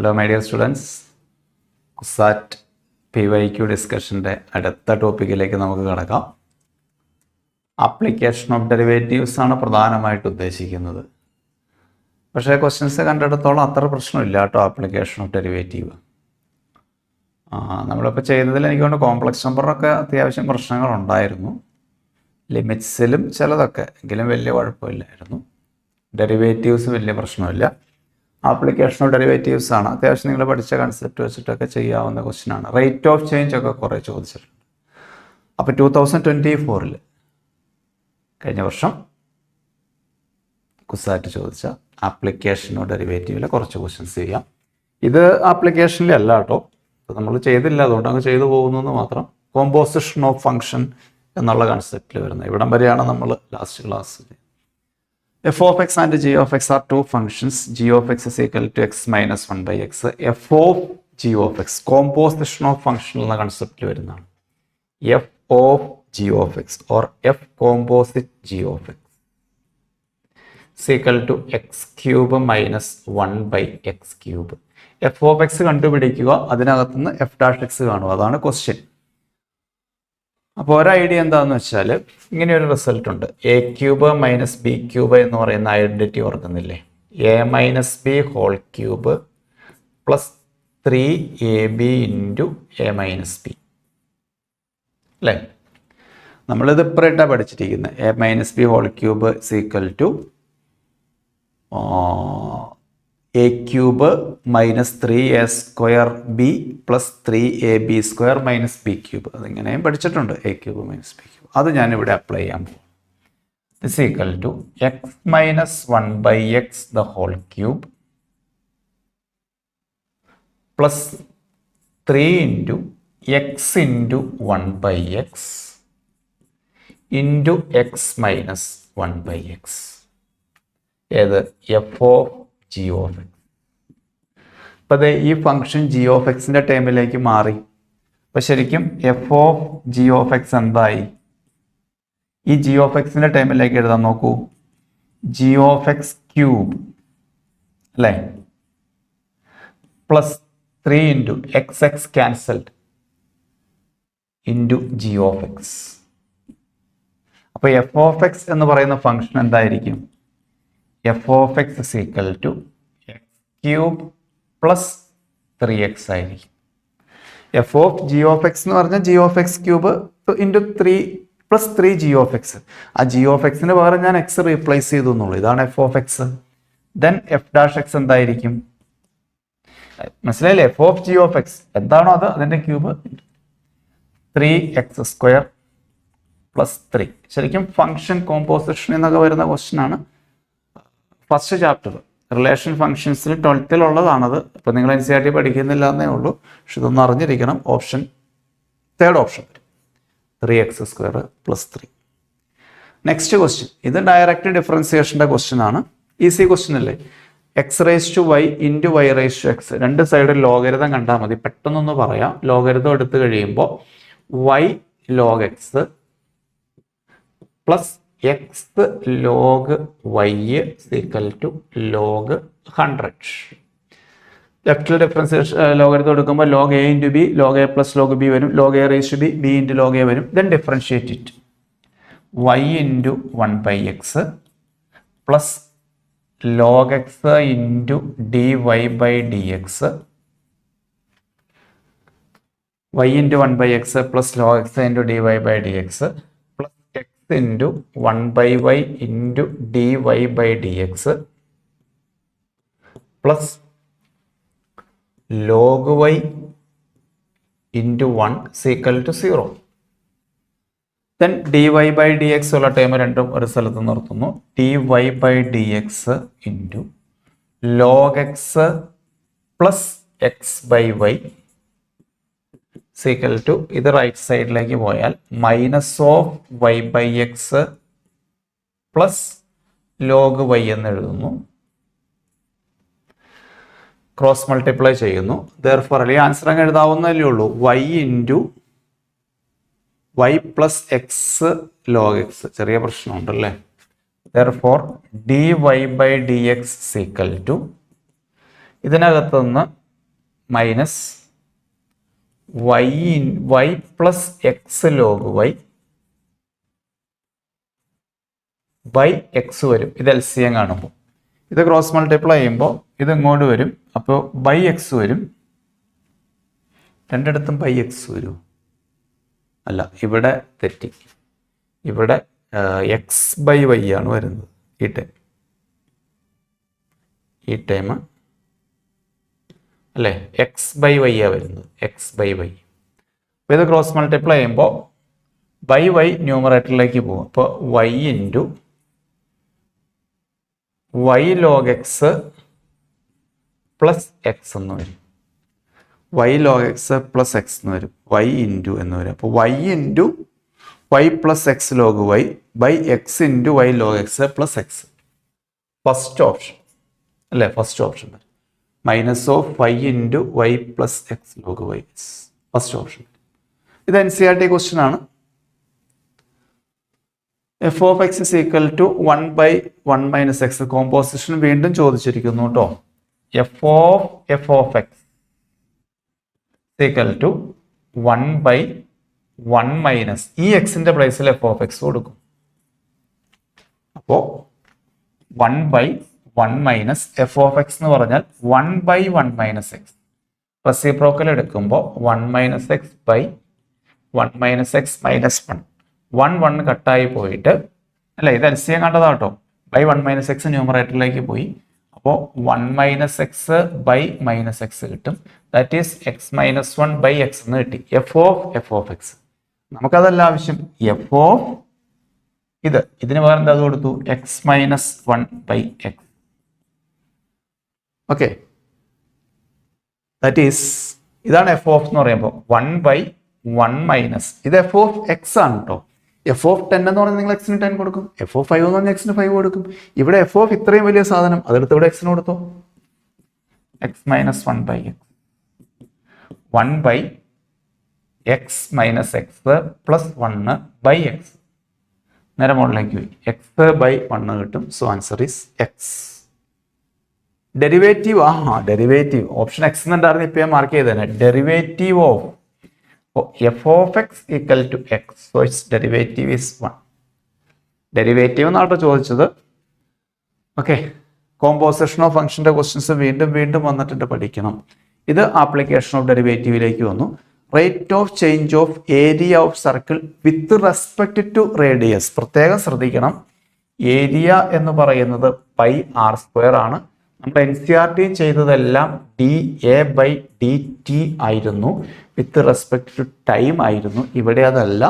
Hello my dear students, CUSAT PYQ ഡിസ്കഷൻ്റെ അടുത്ത ടോപ്പിക്കിലേക്ക് നമുക്ക് കടക്കാം. ആപ്ലിക്കേഷൻ ഓഫ് ഡെറിവേറ്റീവ്സ് ആണ് പ്രധാനമായിട്ട് ഉദ്ദേശിക്കുന്നത്. പക്ഷേ ക്വസ്റ്റ്യൻസ് കണ്ടെടുത്തോളം അത്ര പ്രശ്നമില്ല കേട്ടോ. ആപ്ലിക്കേഷൻ ഓഫ് ഡെറിവേറ്റീവ് നമ്മളിപ്പോൾ ചെയ്തതിൽ എനിക്ക് കൊണ്ട് കോംപ്ലക്സ് നമ്പറിനൊക്കെ അത്യാവശ്യം പ്രശ്നങ്ങളുണ്ടായിരുന്നു. ലിമിറ്റ്സിലും ചിലതൊക്കെ, എങ്കിലും വലിയ കുഴപ്പമില്ലായിരുന്നു. ഡെറിവേറ്റീവ്സ് വലിയ പ്രശ്നമില്ല. ആപ്ലിക്കേഷൻ ഓഫ് ഡെറിവേറ്റീവ്സ് ആണ് അത്യാവശ്യം നിങ്ങൾ പഠിച്ച കൺസെപ്റ്റ് വെച്ചിട്ടൊക്കെ ചെയ്യാവുന്ന ക്വസ്റ്റ്യൻ ആണ്. റേറ്റ് ഓഫ് ചേഞ്ച് ഒക്കെ കുറേ ചോദിച്ചിട്ടുണ്ട്. അപ്പോൾ 2024 കഴിഞ്ഞ വർഷം കുസാറ്റ് ചോദിച്ച ആപ്ലിക്കേഷൻ ഓഫ് ഡെറിവേറ്റീവിലെ കുറച്ച് ക്വസ്റ്റ്യൻസ് ചെയ്യാം. ഇത് ആപ്ലിക്കേഷനിലല്ല കേട്ടോ, നമ്മൾ ചെയ്തില്ല, അതുകൊണ്ട് അങ്ങ് ചെയ്തു പോകുന്നു മാത്രം. കോമ്പോസിഷൻ ഓഫ് ഫംഗ്ഷൻ എന്നുള്ള കൺസെപ്റ്റിൽ വരുന്നത് ഇവിടം വരെയാണ് നമ്മൾ last class. f of x and g of x are two functions. g of x is equal to x minus 1 by x. f of g of x composition of function എന്ന കൺസെപ്റ്റിൽ വരുന്നതാണ്. f of g of x or f composite g of x is equal to x cube minus 1 by x cube. f of x കണ്ടുപിടിക്കുക, അതിനകത്തുനിന്ന് f dash x കാണുക, അതാണ് question. അപ്പോൾ ഒരു idea എന്താണെന്ന് വെച്ചാൽ ഇങ്ങനെയൊരു റിസൾട്ട് ഉണ്ട്. A cube minus b cube എന്ന് പറയുന്ന ഐഡൻറ്റിറ്റി ഓർക്കുന്നില്ലേ? A minus b whole cube plus 3ab into a minus b അല്ലേ? നമ്മളിത് ഇപ്പറേറ്റാണ് പഠിച്ചിരിക്കുന്നത്. A minus b whole cube equal to a cube minus 3a square b plus 3ab square minus b cube. അതിങ്ങനെയും പഠിച്ചിട്ടുണ്ട്, a cube minus b cube. അത് ഞാനിവിടെ apply ചെയ്യാൻ പോകും. This equal to x minus 1 by x the whole cube plus 3 into x into 1 by x into x minus 1 by x. ഏത്? F of g of x. അപ്പം അത് ഈ function G of എക്സിൻ്റെ ടേമിലേക്ക് മാറി. അപ്പം ശരിക്കും F of g of X എന്തായി? ഈ ജി ഓഫ് എക്സിൻ്റെ ടേമിലേക്ക് എഴുതാൻ നോക്കൂ. ജി ഓഫ് എക്സ് ക്യൂബ് അല്ലേ, plus 3 into X X cancelled into G of X. അപ്പോൾ എഫ് ഓഫ് എക്സ് എന്ന് പറയുന്ന ഫംഗ്ഷൻ എന്തായിരിക്കും? f of x is equal to x cube plus 3x ആയിരിക്കും. f of g of x എന്ന് പറഞ്ഞാൽ g of x cube into 3 plus 3 g of x. ആ g of x പകരം ഞാൻ x replace ചെയ്തു എന്നുള്ളൂ. ഇതാണ് f of x. Then f dash x എന്തായിരിക്കും? മനസ്സിലായില്ലേ? f of g of x എന്താണോ അത്, അതിൻ്റെ ക്യൂബ് 3x സ്ക്വയർ പ്ലസ് 3. ശരിക്കും ഫംഗ്ഷൻ കോമ്പോസിഷൻ എന്നൊക്കെ വരുന്ന ക്വസ്റ്റ്യൻ ആണ്. ഫസ്റ്റ് ചാപ്റ്റർ റിലേഷൻ ഫംഗ്ഷൻസിൽ 12th ഉള്ളതാണത്. ഇപ്പോൾ നിങ്ങൾ NCERT പഠിക്കുന്നില്ല എന്നേ ഉള്ളൂ, പക്ഷെ ഇതൊന്നും അറിഞ്ഞിരിക്കണം. ഓപ്ഷൻ തേർഡ് ഓപ്ഷൻ വരും 3x square plus 3. Next question, ഇത് ഡയറക്റ്റ് ഡിഫറൻസിയേഷൻ്റെ ക്വസ്റ്റ്യൻ ആണ്. ഈസി ക്വസ്റ്റ്യൻ അല്ലേ? X raise to y into y raise to x. രണ്ട് സൈഡിൽ ലോഗരിതം കണ്ടാൽ മതി. പെട്ടെന്നൊന്ന് പറയാം. ലോഗരിതം എടുത്തു കഴിയുമ്പോൾ y log x plus x log y equal to log 100. ലെഫ്റ്റിൽ ഡിഫറൻസിയേഷൻ ലോഗരിതം എടുക്കുമ്പോൾ log a into b, log a plus log b വരും, log a raise to b, b into log a വരും. Then differentiate it y into 1 by x plus log x into d y by d x, y into 1 by x plus log x into d y by d x into 1 by Y into d y by d x plus log y into 1 is equal to 0. Then d y by d x ഉള്ള time രണ്ടും ഒരു സ്ഥലത്ത് നിർത്തുന്നു. D y by d x into log x plus x by y is equal to, ഇത് right സൈഡിലേക്ക് പോയാൽ minus of y by x plus log y എന്ന് എഴുതുന്നു. ക്രോസ് മൾട്ടിപ്ലൈ ചെയ്യുന്നു. ദെർഫോർ അല്ലെങ്കിൽ ആൻസർ അങ്ങ് എഴുതാവുന്നതല്ലേ ഉള്ളൂ. Y into y plus x log X. ചെറിയ പ്രശ്നമുണ്ടല്ലേ? Therefore d y by d x is equal to ഇതിനകത്തുനിന്ന് minus y plus x log y by x വരും. ഇത് LCM കാണുമ്പോൾ ഇത് ക്രോസ് മൾട്ടിപ്ലൈ ചെയ്യുമ്പോൾ ഇത് ഇങ്ങോട്ട് വരും. അപ്പോൾ ബൈ എക്സ് വരും. രണ്ടിടത്തും ബൈ എക്സ് വരും. അല്ല, ഇവിടെ തെറ്റി. ഇവിടെ എക്സ് ബൈ വൈ ആണ് വരുന്നത്. ഈ ടൈം അല്ലേ, എക്സ് ബൈ വൈ ആണ് വരുന്നത്. X by y. അപ്പോൾ ഇത് ക്രോസ് മൾട്ടിപ്ലൈ ചെയ്യുമ്പോൾ ബൈ വൈ ന്യൂമറേറ്ററിലേക്ക് പോകും. അപ്പോൾ y into y log x plus x എന്ന് വരും. Y log x plus x എന്ന് വരും. വൈ ഇൻറ്റു എന്ന് വരും. അപ്പോൾ y into y plus x log y by x into y log x plus x. First option അല്ലേ, first option വരും. Minus of y into y plus x log y, first option. ഇത് NCERT question ആണ്. F of X is equal to 1/1 minus x. Composition വീണ്ടും ചോദിച്ചിരിക്കുന്നു കേട്ടോ. F of X equal to 1/1 minus ഈ എക്സിന്റെ പ്ലേസിൽ എഫ് ഓഫ് എക്സ് കൊടുക്കും. അപ്പോൾ 1/1 മൈനസ് എഫ് ഓഫ് എക്സ് എന്ന് പറഞ്ഞാൽ 1/1 മൈനസ് എക്സ്. റെസിപ്രോക്കൽ എടുക്കുമ്പോൾ 1 minus x by 1 minus x minus 1. 1 കട്ടായി പോയിട്ട് അല്ലേ, ഇത് LCM കണ്ടതാട്ടോ. ബൈ 1 മൈനസ് എക്സ് ന്യൂമറേറ്ററിലേക്ക് പോയി. അപ്പോൾ 1 minus x by minus x കിട്ടും. That is x minus 1 by x എന്ന് കിട്ടി. F of X. നമുക്കതല്ല ആവശ്യം. എഫ് ഓഫ് ഇതിന് പകരം എന്താ കൊടുത്തു? X minus 1 by x. Okay, that is ഇതാണ് എഫ് ഓഫ് എന്ന് പറയുമ്പോൾ 1/1 മൈനസ് ഇത് എഫ് ഓഫ് എക്സ് ആണ് കേട്ടോ. എഫ് ഓഫ് 10 എന്ന് പറഞ്ഞാൽ നിങ്ങൾ എക്സിന് 10 കൊടുക്കും. എഫ് ഓഫ് 5 എന്ന് പറഞ്ഞാൽ എക്സിന് 5 കൊടുക്കും. ഇവിടെ എഫ് ഓഫ് ഇത്രയും വലിയ സാധനം അതെടുത്ത് ഇവിടെ എക്സിന് കൊടുത്തോ. X minus 1 by x 1 by x minus x plus 1 by x. നേരെ മുകളിലേക്ക് പോയി എക്സ് ബൈ 1 കിട്ടും. So answer is x. Derivative derivative option x എന്നുണ്ടായിരുന്നു. ഇപ്പം ഞാൻ മാർക്ക് ചെയ്തേനെ. Derivative of f of X equal to x. So it's derivative is 1. Derivative എന്നാട്ടോ ചോദിച്ചത്. ഓക്കെ, കോമ്പോസിഷൻ ഓഫ് ഫംഗ്ഷൻ്റെ ക്വസ്റ്റ്യൻസ് വീണ്ടും വന്നിട്ടുണ്ട്, പഠിക്കണം. ഇത് ആപ്ലിക്കേഷൻ ഓഫ് ഡെറിവേറ്റീവിലേക്ക് വന്നു. Rate of change of area of circle with respect to radius. പ്രത്യേകം ശ്രദ്ധിക്കണം, ഏരിയ എന്ന് പറയുന്നത് πr² ആണ്. നമ്മുടെ NCERT ചെയ്തതെല്ലാം dA/dt ആയിരുന്നു, വിത്ത് റെസ്പെക്ട് ടു ടൈം ആയിരുന്നു. ഇവിടെ അതല്ല.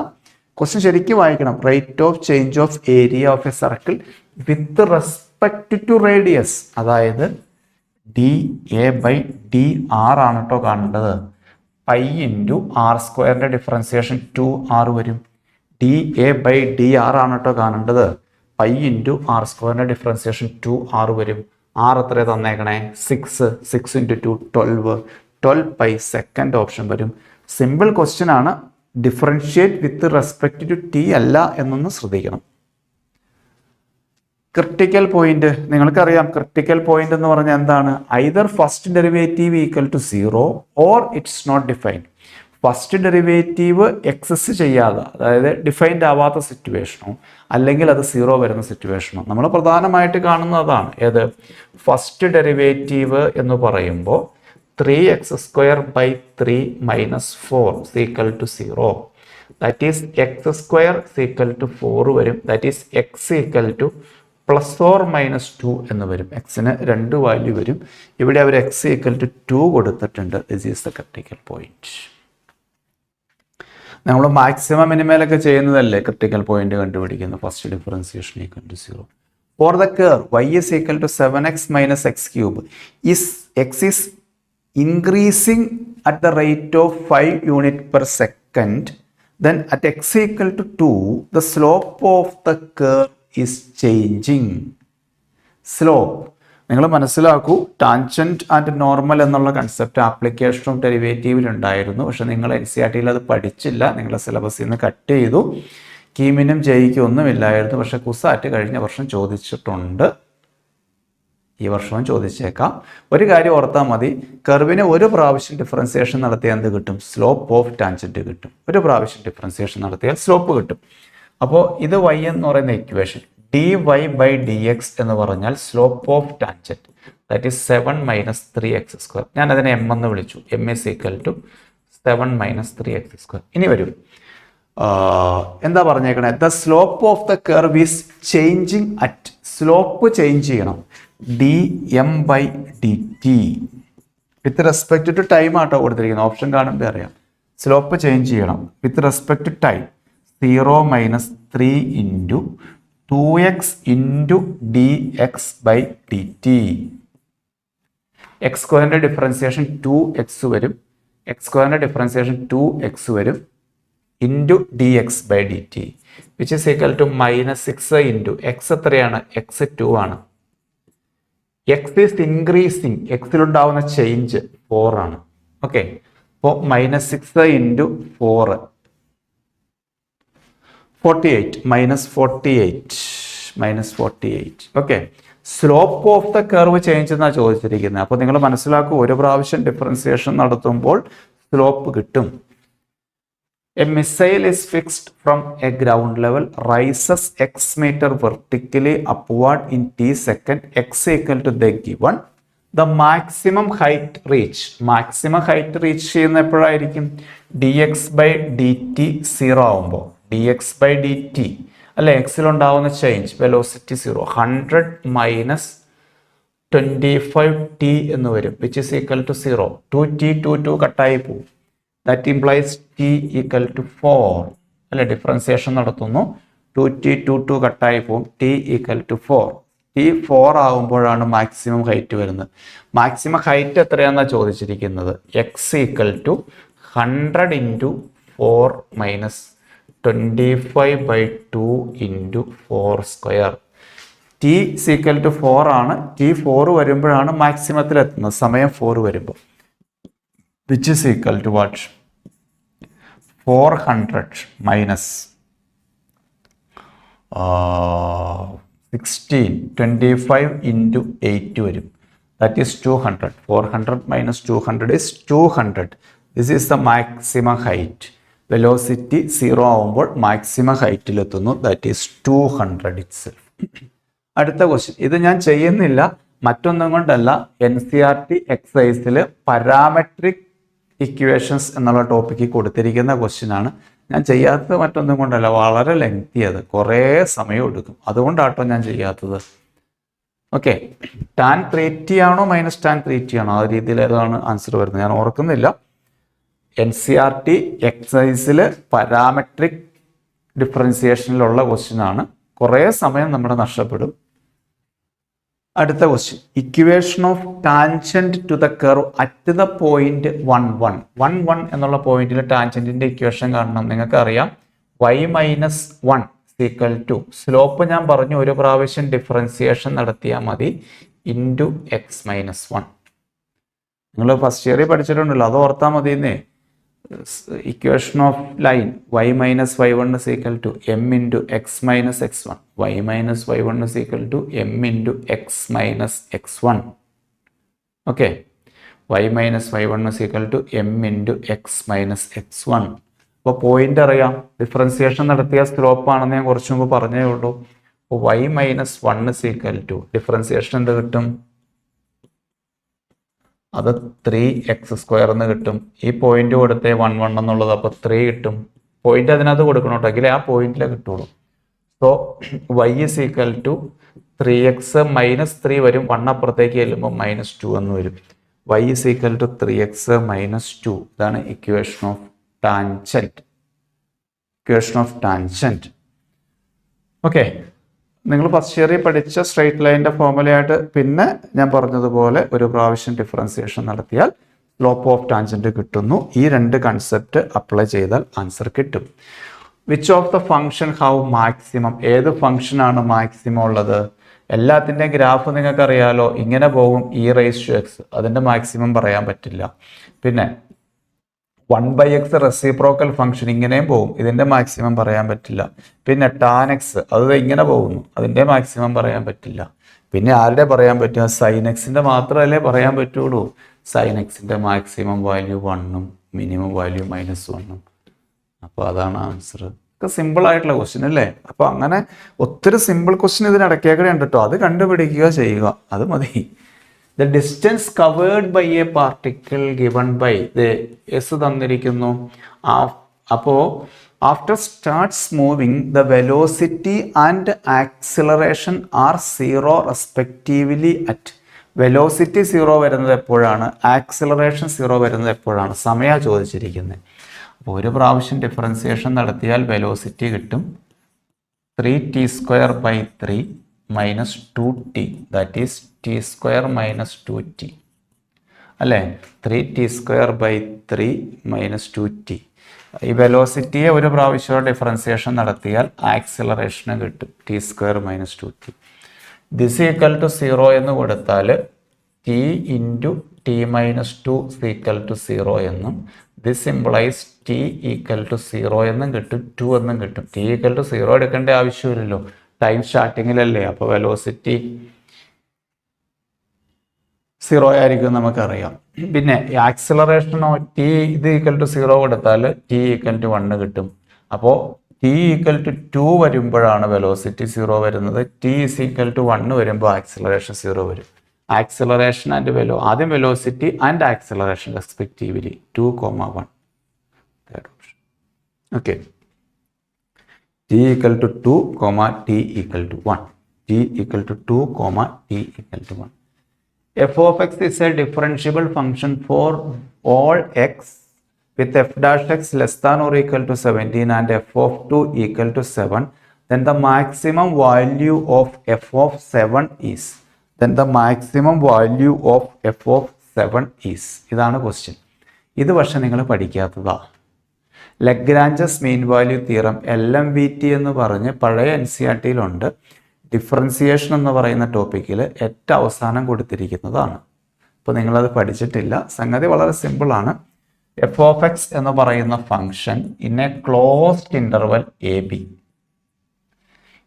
ക്വസ്റ്റ്യൻ ശരിക്കും വായിക്കണം. Rate of change of area of a circle with respect to radius, അതായത് dA/dr ആണ് കേട്ടോ കാണേണ്ടത്. π ഇൻറ്റു r² ഡിഫറൻസിയേഷൻ 2r വരും. dA/dr ആണ് കേട്ടോ കാണേണ്ടത്. π ഇൻറ്റു r² ഡിഫറൻസിയേഷൻ 2r വരും. r എത്ര തന്നേക്കണേ? 6 ഇൻറ്റു 2 12 π. സെക്കൻഡ് ഓപ്ഷൻ വരും. സിമ്പിൾ ക്വസ്റ്റ്യൻ ആണ്. Differentiate with respect to t അല്ല എന്നൊന്ന് ശ്രദ്ധിക്കണം. ക്രിട്ടിക്കൽ പോയിന്റ് നിങ്ങൾക്കറിയാം. ക്രിട്ടിക്കൽ പോയിന്റ് എന്ന് പറഞ്ഞാൽ എന്താണ്? Either first derivative equal to 0 or it's not defined. First derivative exists ചെയ്യാതെ, അതായത് ഡിഫൈൻഡ് ആവാത്ത സിറ്റുവേഷനോ അല്ലെങ്കിൽ അത് 0 വരുന്ന സിറ്റുവേഷനോ നമ്മൾ പ്രധാനമായിട്ട് കാണുന്നതാണ്. ഏത്? ഫസ്റ്റ് ഡെറിവേറ്റീവ് എന്ന് പറയുമ്പോൾ 3x² / 3 - 4 equal to 0. That is x² equal to 4 വരും. That is x equal to +or-2 എന്ന് വരും. എക്സിന് 2 വാല്യൂ വരും. ഇവിടെ അവർ x ഈക്വൽ ടു 2 കൊടുത്തിട്ടുണ്ട്. This is the critical point. നമ്മൾ മാക്സിമം മിനിമയിലൊക്കെ ചെയ്യുന്നതല്ലേ ക്രിട്ടിക്കൽ പോയിന്റ് കണ്ടുപിടിക്കുന്നു. First differentiation equal to 0. For the curve y is equal to 7x - x³ is x is increasing at the rate of 5 units per second, then at x equal to 2 the slope of the curve is changing. Slope നിങ്ങൾ മനസ്സിലാക്കൂ. Tangent and normal എന്നുള്ള concept application of ഡെറിവേറ്റീവിൽ ഉണ്ടായിരുന്നു. പക്ഷെ നിങ്ങൾ NCERT അത് പഠിച്ചില്ല. നിങ്ങളുടെ സിലബസിൽ നിന്ന് കട്ട് ചെയ്തു. കീമിനും ജയിക്കും ഒന്നുമില്ലായിരുന്നു. പക്ഷെ കുസാറ്റ് കഴിഞ്ഞ വർഷം ചോദിച്ചിട്ടുണ്ട്. ഈ വർഷവും ചോദിച്ചേക്കാം. ഒരു കാര്യം ഓർത്താൽ മതി, കർവിനെ ഒരു പ്രാവശ്യം ഡിഫറൻസിയേഷൻ നടത്തിയാൽ എന്ത് കിട്ടും? സ്ലോപ്പ് ഓഫ് ടാൻജൻറ്റ് കിട്ടും. ഒരു പ്രാവശ്യം ഡിഫറൻസിയേഷൻ നടത്തിയാൽ സ്ലോപ്പ് കിട്ടും. അപ്പോൾ ഇത് y എന്ന് പറയുന്ന ഇക്വേഷൻ dy ബൈ dx എന്ന് പറഞ്ഞാൽ slope of tangent, that is 7 minus 3x². ഞാൻ അതിനെ m എന്ന് വിളിച്ചു. m is equal to 7 minus 3x². ഇനി വരും എന്താ പറഞ്ഞേക്കണേ? The slope of the curve is changing at, slope change ചെയ്യണം dm ബൈ dt with respect to time ആട്ടോ കൊടുത്തിരിക്കുന്നത്. ഓപ്ഷൻ കാണുമ്പോൾ അറിയാം. സ്ലോപ്പ് ചേഞ്ച് ചെയ്യണം with respect to time. 0 minus 3 into 2x into dx by dt. X സ്ക്വയറിൻ്റെ differentiation 2x വരും. X സ്ക്വയറിൻ്റെ ഡിഫറൻസിയേഷൻ 2x വരും into dx by dt which is equal to -6 into X എത്രയാണ്? എക്സ് 2 ആണ്. X is increasing, എക്സിലുണ്ടാവുന്ന change 4 ആണ്. Okay, അപ്പോൾ -6 into 4 48 -48. Okay, slope of the curve change എന്നാണ് ചോദിച്ചിരിക്കുന്നത്. അപ്പോൾ നിങ്ങൾ മനസ്സിലാക്കുക, ഒരു പ്രാവശ്യം ഡിഫറൻസിയേഷൻ നടത്തുമ്പോൾ സ്ലോപ്പ് കിട്ടും. A missile is fixed from a ground level, rises x meter vertically upward in t second, x equal to the given. The maximum height reach. Maximum height reach ചെയ്യുന്ന എപ്പോഴായിരിക്കും? dx by dt 0 ആവുമ്പോൾ. dx by dt അല്ലെ, എക്സിലുണ്ടാവുന്ന change velocity 0. 100 minus 25t എന്ന് വരും, which is equal to 0. 2t 2 കട്ടായി പോകും. That implies t equal to 4 അല്ലെ, differentiation നടത്തുന്നു. 2t 2 കട്ടായി പോകും. t equal to 4. t 4 ആകുമ്പോഴാണ് മാക്സിമം ഹൈറ്റ് വരുന്നത്. മാക്സിമം ഹൈറ്റ് എത്രയാണെന്നാണ് ചോദിച്ചിരിക്കുന്നത്? x equal to 100 into 4 minus 25/2 into 4 square. t equal to 4 ആണ്. t 4 വരുമ്പോഴാണ് മാക്സിമത്തിൽ എത്തുന്നത്, സമയം 4 വരുമ്പോൾ. which is equal to what? 400 minus 16, 25 into 8 വരും. That is 200. 400 minus 200 is 200. This is the maximum height. Velocity 0 ആവുമ്പോൾ maximum ഹൈറ്റിലെത്തുന്നു. That is 200 itself. അടുത്ത question, ഇത് ഞാൻ ചെയ്യുന്നില്ല, മറ്റൊന്നും കൊണ്ടല്ല, NCERT എക്സസൈസിൽ പാരാമെട്രിക് ഇക്വേഷൻസ് എന്നുള്ള ടോപ്പിക്ക് കൊടുത്തിരിക്കുന്ന ക്വസ്റ്റ്യൻ ആണ്. ഞാൻ ചെയ്യാത്തത് മറ്റൊന്നും കൊണ്ടല്ല, വളരെ ലെങ്തി, അത് കുറേ സമയം എടുക്കും, അതുകൊണ്ടാട്ടോ ഞാൻ ചെയ്യാത്തത്. ഓക്കെ, tan 3t ആണോ മൈനസ് tan 3t ആണോ, ആ രീതിയിൽ ഏതാണ് ആൻസർ വരുന്നത് ഞാൻ ഓർക്കുന്നില്ല. NCERT എക്സസൈസിൽ പാരാമെട്രിക് ഡിഫറൻസിയേഷനിലുള്ള ക്വസ്റ്റ്യൻ ആണ്. കുറേ സമയം നമ്മുടെ നഷ്ടപ്പെടും. അടുത്ത question, equation of tangent to the curve at the point 1 എന്നുള്ള പോയിന്റിൽ ടാൻജന്റിന്റെ ഇക്വേഷൻ കാണണം. നിങ്ങൾക്ക് അറിയാം y minus 1 equal to, slope ഞാൻ പറഞ്ഞു ഒരു പ്രാവശ്യം ഡിഫറൻസിയേഷൻ നടത്തിയാൽ മതി, ഇൻറ്റു എക്സ് മൈനസ് 1. നിങ്ങൾ ഫസ്റ്റ് ഇയറിൽ പഠിച്ചിട്ടുണ്ടല്ലോ, അത് ഓർത്താൽ മതി. Equation of line y minus y1 is equal to m into x minus x1. y minus y1 is equal to m into x minus x1. Okay, y minus y1 is equal to m into x minus x1. അപ്പോൾ point അറിയാം, differentiation നടത്തിയ slope ആണെന്ന് ഞാൻ കുറച്ച് മുമ്പ് പറഞ്ഞേ ഉള്ളൂ. അപ്പോൾ y minus 1 is equal to differentiation എന്ത് കിട്ടും? അത് 3x² എന്ന് കിട്ടും. ഈ പോയിന്റ് കൊടുത്തേ 1 എന്നുള്ളത്, അപ്പോൾ 3 കിട്ടും. പോയിന്റ് അതിനകത്ത് കൊടുക്കണം കേട്ടോ, എങ്കിലേ ആ പോയിന്റിലേ കിട്ടുള്ളൂ. So y is equal to 3x minus 3 വരും, 1 അപ്പുറത്തേക്ക് ചെല്ലുമ്പോൾ -2 എന്ന് വരും. y is equal to 3x minus 2. ഇതാണ് ഇക്വേഷൻ ഓഫ് ടാൻജന്റ്. ഓക്കെ, നിങ്ങൾ ഫസ്റ്റ് ഇയറിൽ പഠിച്ച സ്ട്രെയിറ്റ് ലൈനിന്റെ ഫോർമുലയായിട്ട് പിന്നെ ഞാൻ പറഞ്ഞതുപോലെ ഒരു പ്രാവശ്യം ഡിഫറൻസിയേഷൻ നടത്തിയാൽ സ്ലോപ്പ് ഓഫ് ടാൻജന്റ് കിട്ടുന്നു. ഈ രണ്ട് കൺസെപ്റ്റ് അപ്ലൈ ചെയ്താൽ ആൻസർ കിട്ടും. Which of the function have maximum? ഏത് ഫംഗ്ഷനാണ് മാക്സിമം ഉള്ളത്? എല്ലാത്തിൻ്റെയും ഗ്രാഫ് നിങ്ങൾക്ക് അറിയാലോ, ഇങ്ങനെ പോകും e⁻x. അതിൻ്റെ മാക്സിമം പറയാൻ പറ്റില്ല. പിന്നെ 1/x റെസിപ്രോക്കൽ ഫംഗ്ഷൻ ഇങ്ങനെയും പോകും, ഇതിൻ്റെ മാക്സിമം പറയാൻ പറ്റില്ല. പിന്നെ tan x അത് ഇങ്ങനെ പോകുന്നു, അതിൻ്റെ മാക്സിമം പറയാൻ പറ്റില്ല. പിന്നെ ആരുടെ പറയാൻ പറ്റുക? സൈൻ എക്സിൻ്റെ മാത്രമല്ലേ പറയാൻ പറ്റുള്ളൂ. സൈൻ എക്സിൻ്റെ മാക്സിമം വാല്യൂ 1ഉം മിനിമം വാല്യൂ -1ഉം. അപ്പോൾ അതാണ് ആൻസർ. ഒക്കെ സിമ്പിൾ ആയിട്ടുള്ള ക്വസ്റ്റ്യൻ അല്ലേ? അപ്പോൾ അങ്ങനെ ഒത്തിരി സിമ്പിൾ ക്വസ്റ്റ്യൻ ഇതിനിടയ്ക്കേക്കടെ ഉണ്ട് കേട്ടോ. അത് കണ്ടുപിടിക്കുക ചെയ്യുക, അത് മതി. The distance covered by a particle given by s തന്നിരിക്കുന്നു. അപ്പോൾ after starts moving the velocity and acceleration are 0 respectively at. Velocity 0 വരുന്നത് എപ്പോഴാണ്? ആക്സിലറേഷൻ 0 വരുന്നത് എപ്പോഴാണ്? സമയമാണ് ചോദിച്ചിരിക്കുന്നത്. അപ്പോൾ ഒരു പ്രാവശ്യം ഡിഫറൻസിയേഷൻ നടത്തിയാൽ വെലോസിറ്റി കിട്ടും 3t² - 2t, that is t² - 2t അല്ലേ? 3t² - 2t. ഈ വെലോസിറ്റിയെ ഒരു പ്രാവശ്യം ഡിഫറൻസിയേഷൻ നടത്തിയാൽ ആക്സിലറേഷന് കിട്ടും t² - 2t. This equal to 0 എന്ന് കൊടുത്താൽ t × t - 2 = 0 എന്നും, ദിസ് ഇംപ്ലൈസ് t = 0 എന്നും കിട്ടും, 2 എന്നും കിട്ടും. t = 0 എടുക്കേണ്ട ആവശ്യമില്ലല്ലോ, ടൈം സ്റ്റാർട്ടിങ്ങിലല്ലേ. അപ്പോൾ വെലോസിറ്റി 0 ആയിരിക്കും നമുക്കറിയാം. പിന്നെ ആക്സിലറേഷനോ t = 0 കൊടുത്താൽ t = 1 കിട്ടും. അപ്പോൾ t = 2 വരുമ്പോഴാണ് വെലോസിറ്റി 0 വരുന്നത്. t = 1 വരുമ്പോൾ ആക്സിലറേഷൻ 0 വരും. ആക്സിലറേഷൻ ആൻഡ് ആദ്യം velocity and acceleration respectively 2, 1. Okay, t = 2, t = 1. t = 2, t = 1. f of x is a differentiable function for all x with f dash x less than or equal to 17 and f of 2 equal to 7, then the maximum value of f of 7 is. Then the maximum value of f of 7 is. ഇതാണ് question. ഇത് പക്ഷെ നിങ്ങൾ പഠിക്കാത്തതാ. Lagrange's mean value theorem LMVT എന്ന് പറഞ്ഞ് പഴയ NCERT-യിലുണ്ട്. Differentiation എന്ന് പറയുന്ന ടോപ്പിക്കിൽ ഏറ്റവും അവസാനം കൊടുത്തിരിക്കുന്നതാണ്. അപ്പോൾ നിങ്ങളത് പഠിച്ചിട്ടില്ല. സംഗതി വളരെ സിമ്പിളാണ്. എഫ് ഓഫ് എക്സ് എന്ന് പറയുന്ന function in a closed interval AB.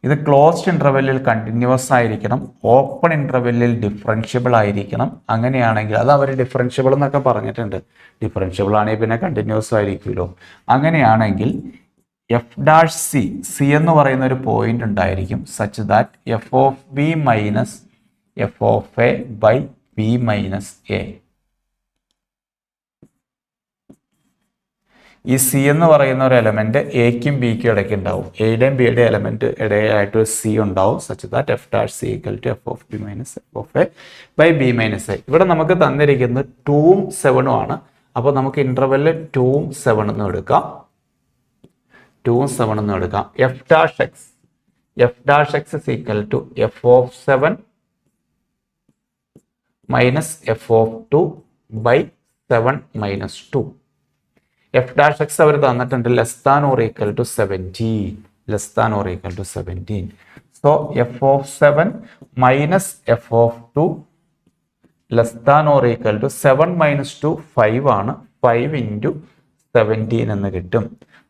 ഇത് ക്ലോസ്ഡ് ഇൻ്റർവെല്ലിൽ കണ്ടിന്യൂസ് ആയിരിക്കണം, ഓപ്പൺ ഇൻ്റർവെല്ലിൽ ഡിഫറൻഷ്യബിൾ ആയിരിക്കണം. അങ്ങനെയാണെങ്കിൽ അത് അവർ ഡിഫറൻഷ്യബിൾ എന്നൊക്കെ പറഞ്ഞിട്ടുണ്ട്. ഡിഫറൻഷ്യബിൾ ആണെങ്കിൽ പിന്നെ കണ്ടിന്യൂസ് ആയിരിക്കുമല്ലോ. അങ്ങനെയാണെങ്കിൽ എഫ് ഡാഷ് സി എന്ന് പറയുന്ന ഒരു പോയിന്റ് ഉണ്ടായിരിക്കും such that f of b minus f of a by b minus a. ഈ സി എന്ന് പറയുന്ന ഒരു എലമെന്റ് എക്കും ബിക്കും ഇടയ്ക്ക് ഉണ്ടാവും. എയുടെയും ബിയുടെയും എലമെന്റ് ഇടയായിട്ട് ഒരു സി ഉണ്ടാവും such that f dash c equal to f of b minus f of a by b minus a. ഇവിടെ നമുക്ക് തന്നിരിക്കുന്നത് 2ഉം 7ഉം ആണ്. അപ്പോൾ നമുക്ക് ഇന്റർവെല്ലിൽ 2ഉം 7 എന്ന് എടുക്കാം. 2ഉം 7 എന്ന് എടുക്കാം. F dash x is equal to f of 7 minus f of 2 by 7 minus 2. F dash x അവർ തന്നിട്ടുണ്ട് less than or equal to 17. So f of 7 minus f of 2 less than or equal to 7 minus 2 5 ആണ്. 5 × 17 എന്ന് കിട്ടും.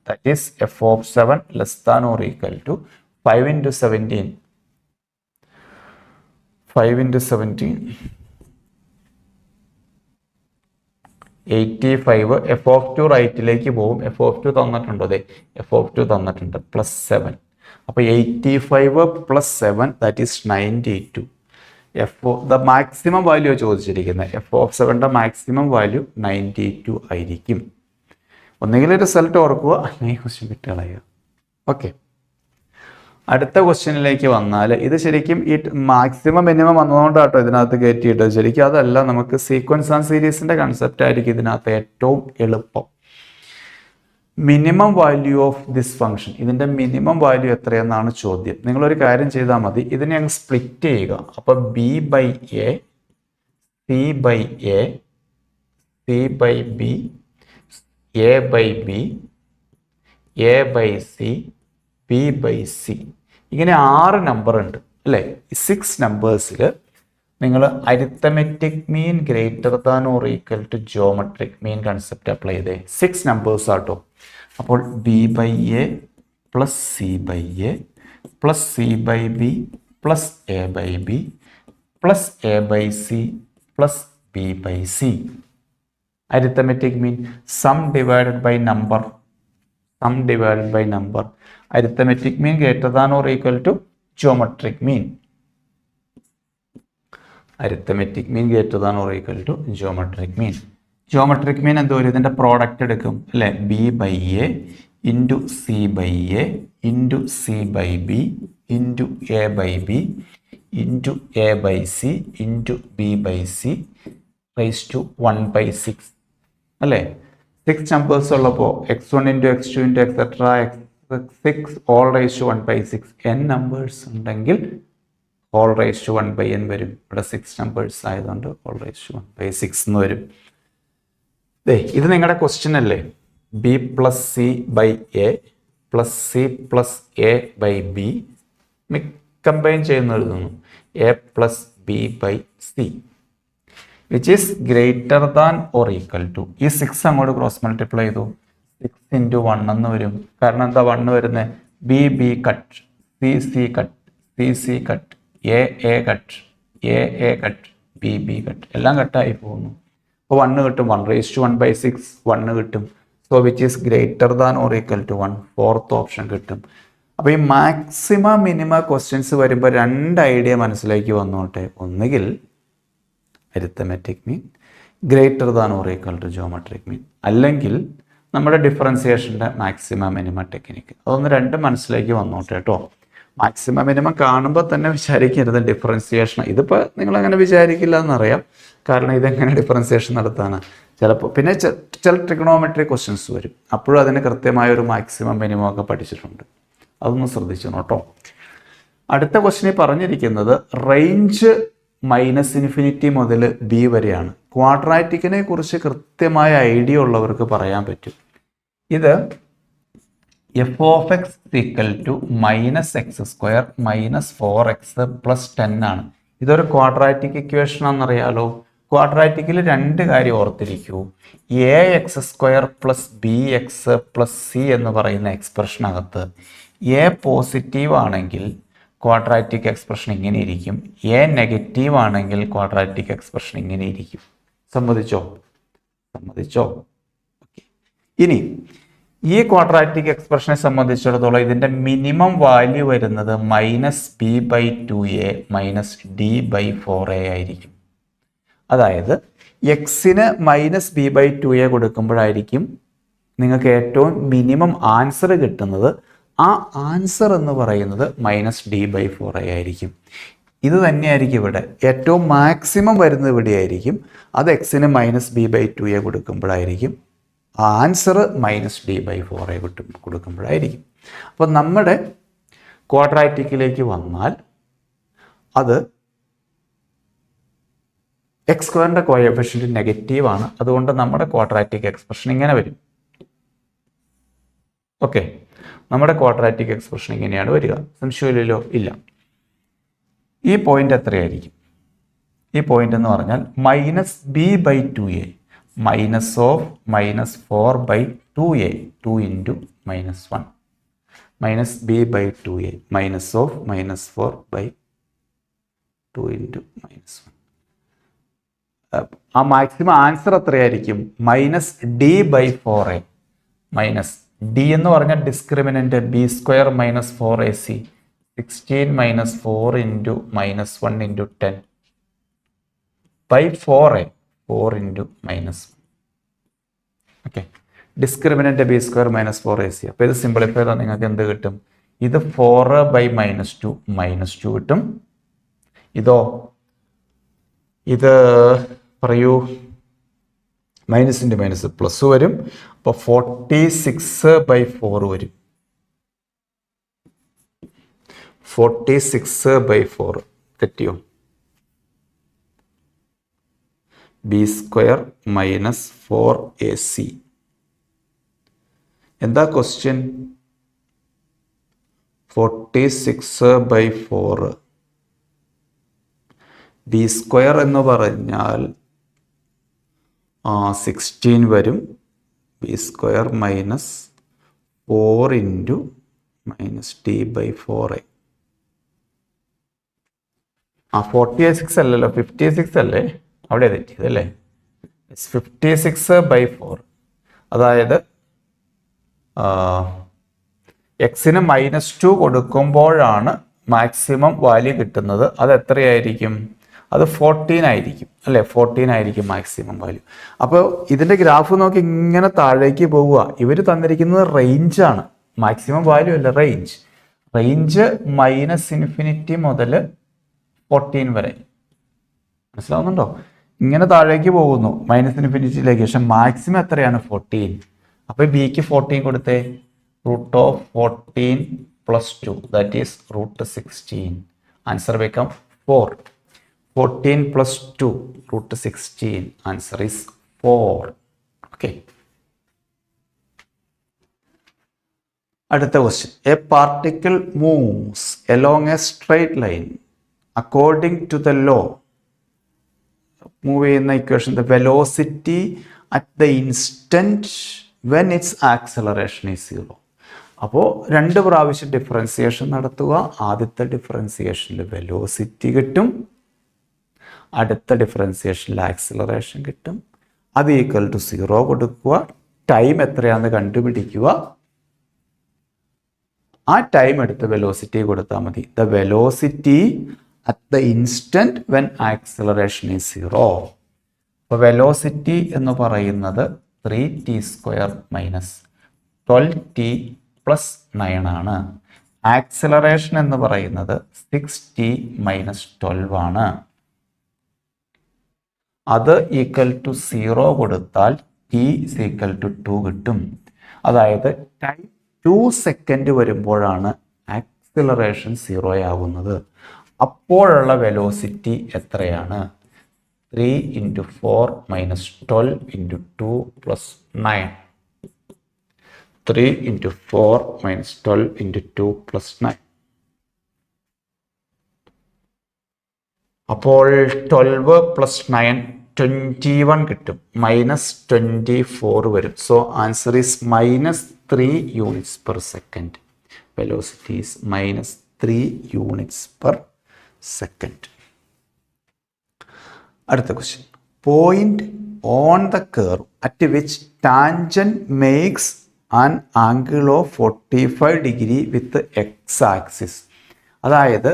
That is f of 7 less than or equal to 5 × 17. 5 × 17 85. F of 2 റൈറ്റിലേക്ക് പോകും. F of 2 തന്നിട്ടുണ്ടോ? അതെ, F of 2 തന്നിട്ടുണ്ട് plus 7. അപ്പോൾ 85 plus 7 that is 92. The maximum value ചോദിച്ചിരിക്കുന്നത് F of 7ന്റെ maximum value 92 ആയിരിക്കും. ഒന്നുകിൽ റിസൾട്ട് ഓർക്കുക, അല്ലെങ്കിൽ ക്വസ്റ്റ്യൻ വിട്ട് കളയുക. ഓക്കെ, അടുത്ത ക്വസ്റ്റ്യനിലേക്ക് വന്നാൽ ഇത് ശരിക്കും ഈ മാക്സിമം മിനിമം വന്നതുകൊണ്ടാട്ടോ ഇതിനകത്ത് കയറ്റിയിട്ട്. ശരിക്കും അതല്ല, നമുക്ക് സീക്വൻസ് ആൻഡ് സീരീസിന്റെ കൺസെപ്റ്റ് ആയിരിക്കും ഇതിനകത്ത് ഏറ്റവും എളുപ്പം. Minimum value of this function, ഇതിന്റെ മിനിമം വാല്യൂ എത്രയെന്നാണ് ചോദ്യം. നിങ്ങളൊരു കാര്യം ചെയ്താൽ മതി, ഇതിനെ അങ്ങ് സ്പ്ലിറ്റ് ചെയ്യുക. അപ്പോൾ b by a, c by a, c by b, a by b, a by c, b by c, ഇങ്ങനെ 6 നമ്പർ ഉണ്ട് അല്ലേ? 6 നമ്പേഴ്സിൽ നിങ്ങൾ arithmetic mean greater than or equal to geometric mean concept apply ചെയ്തേ. 6 numbers ആട്ടോ. അപ്പോൾ b by A plus C by A plus C by b plus A by b plus A by c plus B by c. Arithmetic mean sum divided by number. Sum divided by number. Arithmetic mean greater than or equal to geometric mean. Arithmetic mean greater than or equal to geometric mean. Geometric mean എന്തോ ഇതിൻ്റെ product എടുക്കും അല്ലേ, b by a into c by a into c by b into a by b into a by c into b by c raise to 1/6 അല്ലേ. 6 numbers ഉള്ളപ്പോൾ x1 into x2 into etcetera x6 all raise to 1/6. n numbers ഉണ്ടെങ്കിൽ all raise to 1/n വരും. ഇവിടെ 6 numbers ആയതുകൊണ്ട് all raise to 1/6 എന്ന് വരും. ഇത് നിങ്ങളുടെ ക്വസ്റ്റ്യൻ അല്ലേ. B plus C by A plus C plus A by B combine ചെയ്യുന്ന എഴുതുന്നു A plus B by C which is greater than or equal to. ഈ 6 അങ്ങോട്ട് ക്രോസ് മൾട്ടിപ്ലൈ ചെയ്തു 6 ഇൻറ്റു 1 എന്ന് വരും. കാരണം എന്താ 1 വരുന്നത്, B B cut C C cut C C cut A cut A cut B B cut എല്ലാം കട്ടായി പോകുന്നു. അപ്പോൾ 1 കിട്ടും. 1 റേസ് ടു 1/6 1 കിട്ടും. So which is greater than or equal to 1. Fourth option കിട്ടും. അപ്പോൾ ഈ മാക്സിമം മിനിമം ക്വസ്റ്റ്യൻസ് വരുമ്പോൾ 2 ഐഡിയ മനസ്സിലേക്ക് വന്നോട്ടെ. ഒന്നുകിൽ arithmetic mean greater than or equal to geometric mean, അല്ലെങ്കിൽ നമ്മുടെ ഡിഫറൻസിയേഷൻ്റെ മാക്സിമം മിനിമം ടെക്നിക്ക്. അതൊന്ന് 2 മനസ്സിലേക്ക് വന്നോട്ടെ കേട്ടോ. മാക്സിമം മിനിമം കാണുമ്പോൾ തന്നെ വിചാരിക്കരുത് ഡിഫറൻസിയേഷൻ. ഇതിപ്പോൾ നിങ്ങളങ്ങനെ വിചാരിക്കില്ല എന്നറിയാം, കാരണം ഇതെങ്ങനെ ഡിഫറൻസിയേഷൻ നടത്താണ്. ചിലപ്പോൾ പിന്നെ ചില ട്രിഗണോമെട്രി ക്വസ്റ്റ്യൻസ് വരും, അപ്പോഴും അതിന് കൃത്യമായൊരു മാക്സിമം മിനിമം ഒക്കെ പഠിച്ചിട്ടുണ്ട്. അതൊന്ന് ശ്രദ്ധിച്ചു കേട്ടോ. അടുത്ത ക്വസ്റ്റ്യനിൽ പറഞ്ഞിരിക്കുന്നത് റേഞ്ച് -∞ മുതൽ ബി വരെയാണ്. ക്വാഡ്രാറ്റിക്കിനെ കുറിച്ച് കൃത്യമായ ഐഡിയ ഉള്ളവർക്ക് പറയാൻ പറ്റും. ഇത് F of X equal to -x² - 4x + 10 ആണ്. ഇതൊരു ക്വാഡ്രാറ്റിക് ഇക്വേഷൻ ആണെന്നറിയാലോ. ക്വാഡ്രാറ്റിക്കിൽ 2 കാര്യം ഓർത്തിരിക്കൂ. ax² + bx + c എന്ന് പറയുന്ന എക്സ്പ്രഷനകത്ത് എ പോസിറ്റീവ് ആണെങ്കിൽ ക്വാഡ്രാറ്റിക് എക്സ്പ്രഷൻ ഇങ്ങനെ ഇരിക്കും, എ നെഗറ്റീവ് ആണെങ്കിൽ ക്വാഡ്രാറ്റിക് എക്സ്പ്രഷൻ ഇങ്ങനെ ഇരിക്കും. സമ്മതിച്ചോ? ഇനി ഈ ക്വാഡ്രാറ്റിക് എക്സ്പ്രഷനെ സംബന്ധിച്ചിടത്തോളം ഇതിൻ്റെ മിനിമം വാല്യൂ വരുന്നത് -b/2a - d/4a ആയിരിക്കും. അതായത് എക്സിന് -b/2a കൊടുക്കുമ്പോഴായിരിക്കും നിങ്ങൾക്ക് ഏറ്റവും മിനിമം ആൻസർ കിട്ടുന്നത്. ആ ആൻസർ എന്ന് പറയുന്നത് -d/4a ആയിരിക്കും. ഇത് തന്നെയായിരിക്കും ഇവിടെ ഏറ്റവും മാക്സിമം വരുന്നത് ഇവിടെയായിരിക്കും. അത് എക്സിന് -b/2a കൊടുക്കുമ്പോഴായിരിക്കും. Answer -d/4a കൊടുക്കുമ്പോഴായിരിക്കും. അപ്പോൾ നമ്മുടെ ക്വാഡ്രാറ്റിക്കിലേക്ക് വന്നാൽ അത് x² കോഎഫിഷ്യന്റ് നെഗറ്റീവ് ആണ്. അതുകൊണ്ട് നമ്മുടെ ക്വാഡ്രാറ്റിക് എക്സ്പ്രഷൻ ഇങ്ങനെ വരും. ഓക്കെ, നമ്മുടെ ക്വാഡ്രാറ്റിക് എക്സ്പ്രഷൻ ഇങ്ങനെയാണ് വരിക. സംശയമില്ലല്ലോ? ഇല്ല. ഈ പോയിന്റ് എത്രയായിരിക്കും? ഈ പോയിന്റ് എന്ന് പറഞ്ഞാൽ -b/2a -4/2a 2 × -1 -b/2a -4/2 × -1. ആ മാക്സിമം ആൻസർ എത്രയായിരിക്കും? -d/4a d എന്ന് പറഞ്ഞാൽ discriminant b² - 4ac 16 - 4 × -1 × 10 /4a 4 × -1. Okay, discriminant b² - 4ac. അപ്പോൾ ഇത് സിംപ്ലിഫൈ ചെയ്താൽ നിങ്ങൾക്ക് എന്ത് കിട്ടും? ഇത് 4/-2 -2 കിട്ടും. ഇതോ? ഇത് പറയൂ, മൈനസിൻ്റെ പ്ലസ് വരും. അപ്പോൾ 46/4 വരും. 46/4 തെറ്റിയോ? b² - 4ac. എന്താ ക്വസ്റ്റ്യൻ? 46/4. b² എന്ന് പറഞ്ഞാൽ 16 വരും. b² - 4 × -d/4a. 46 അല്ലല്ലോ, 56 അല്ലേ, അവിടെ തെറ്റിയതല്ലേ. 56/4. അതായത് എക്സിന് -2 കൊടുക്കുമ്പോഴാണ് മാക്സിമം വാല്യൂ കിട്ടുന്നത്. അത് എത്രയായിരിക്കും? അത് 14 ആയിരിക്കും അല്ലേ, 14 ആയിരിക്കും മാക്സിമം വാല്യൂ. അപ്പോൾ ഇതിൻ്റെ ഗ്രാഫ് നോക്കി ഇങ്ങനെ താഴേക്ക് പോവുക. ഇവർ തന്നിരിക്കുന്നത് റേഞ്ചാണ്, മാക്സിമം വാല്യൂ അല്ല, റേഞ്ച്. റേഞ്ച് -∞ മുതൽ 14 വരെ. മനസ്സിലാവുന്നുണ്ടോ? ഇങ്ങനെ താഴേക്ക് പോകുന്നു -∞ പക്ഷെ മാക്സിമം എത്രയാണ്? 14. അപ്പോൾ ബിക്ക് 14 കൊടുത്തേ. √14 + 2 that is √16. Answer become 4. 14 + 2 √16. Answer is 4. Okay. അടുത്ത question. A particle moves along a straight line according to the law. Move ചെയ്യുന്ന equation, the velocity at the instant when its acceleration is 0. അപ്പോൾ 2 പ്രാവശ്യം differentiation നടത്തുക. ആദ്യത്തെ ഡിഫറൻസിയേഷനിൽ velocity കിട്ടും, അടുത്ത ഡിഫറൻസിയേഷനിൽ acceleration കിട്ടും. അത് ഈക്വൽ ടു 0 കൊടുക്കുക. ടൈം എത്രയാണെന്ന് കണ്ടുപിടിക്കുക. ആ ടൈം എടുത്ത് വെലോസിറ്റി കൊടുത്താൽ മതി. The velocity at the instant when acceleration is 0. അപ്പോൾ വെലോസിറ്റി എന്ന് പറയുന്നത് 3t² - 12t + 9 ആണ്. ആക്സലറേഷൻ എന്ന് പറയുന്നത് 6t - 12 ആണ്. അത് ഈക്വൽ ടു 0 കൊടുത്താൽ t = 2 കിട്ടും. അതായത് ടൈം 2 സെക്കൻഡ് വരുമ്പോഴാണ് ആക്സിലറേഷൻ 0 ആകുന്നത്. അപ്പോഴുള്ള വെലോസിറ്റി എത്രയാണ്? 3 × 4 - 12 × 2 + 9. 3 × 4 - 12 × 2 + 9. അപ്പോൾ 12 + 9 21 കിട്ടും. -24 വരും. So answer is -3 units per second. Velocity is -3 units per second. അടുത്ത question. Point on the curve at which tangent makes an angle of 45 degree with X axis. അതായത്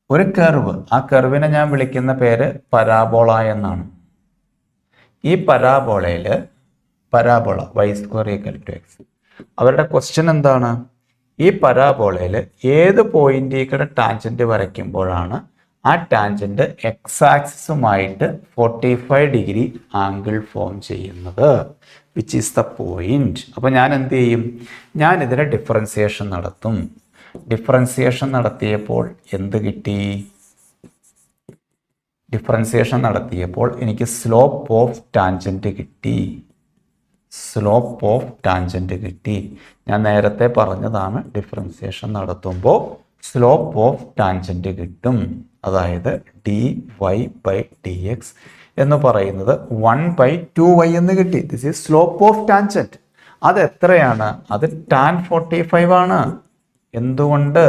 ഒരു curve, ആ കർവിനെ ഞാൻ വിളിക്കുന്ന പേര് പരാബോള എന്നാണ്. ഈ പരാബോളയിൽ പരാബോള y² = x. അവരുടെ ക്വസ്റ്റ്യൻ എന്താണ്? ഈ പരാബോളയിൽ ഏത് പോയിന്റിൽ ടാൻജന്റ് വരയ്ക്കുമ്പോഴാണ് ആ ടാൻജന്റ് എക്സ് ആക്സിസുമായിട്ട് 45 ഡിഗ്രി ആംഗിൾ ഫോം ചെയ്യുന്നത്, വിച്ച് ഈസ് ദ പോയിന്റ്. അപ്പോൾ ഞാൻ എന്ത് ചെയ്യും? ഞാൻ ഇതിനെ ഡിഫറൻസിയേഷൻ നടത്തും. ഡിഫറൻസിയേഷൻ നടത്തിയപ്പോൾ എന്ത് കിട്ടി? ഡിഫറൻസിയേഷൻ നടത്തിയപ്പോൾ എനിക്ക് സ്ലോപ്പ് ഓഫ് ടാൻജന്റ് കിട്ടി. സ്ലോപ്പ് ഓഫ് ടാൻജന്റ് കിട്ടി. ഞാൻ നേരത്തെ പറഞ്ഞതാണ്, ഡിഫറൻസിയേഷൻ നടത്തുമ്പോൾ സ്ലോപ്പ് ഓഫ് ടാൻജന്റ് കിട്ടും. അതായത് dy/dx എന്ന് പറയുന്നത് 1/2y എന്ന് കിട്ടി. This is slope of tangent. അത് എത്രയാണ്? അത് tan 45 ആണ്. എന്തുകൊണ്ട്?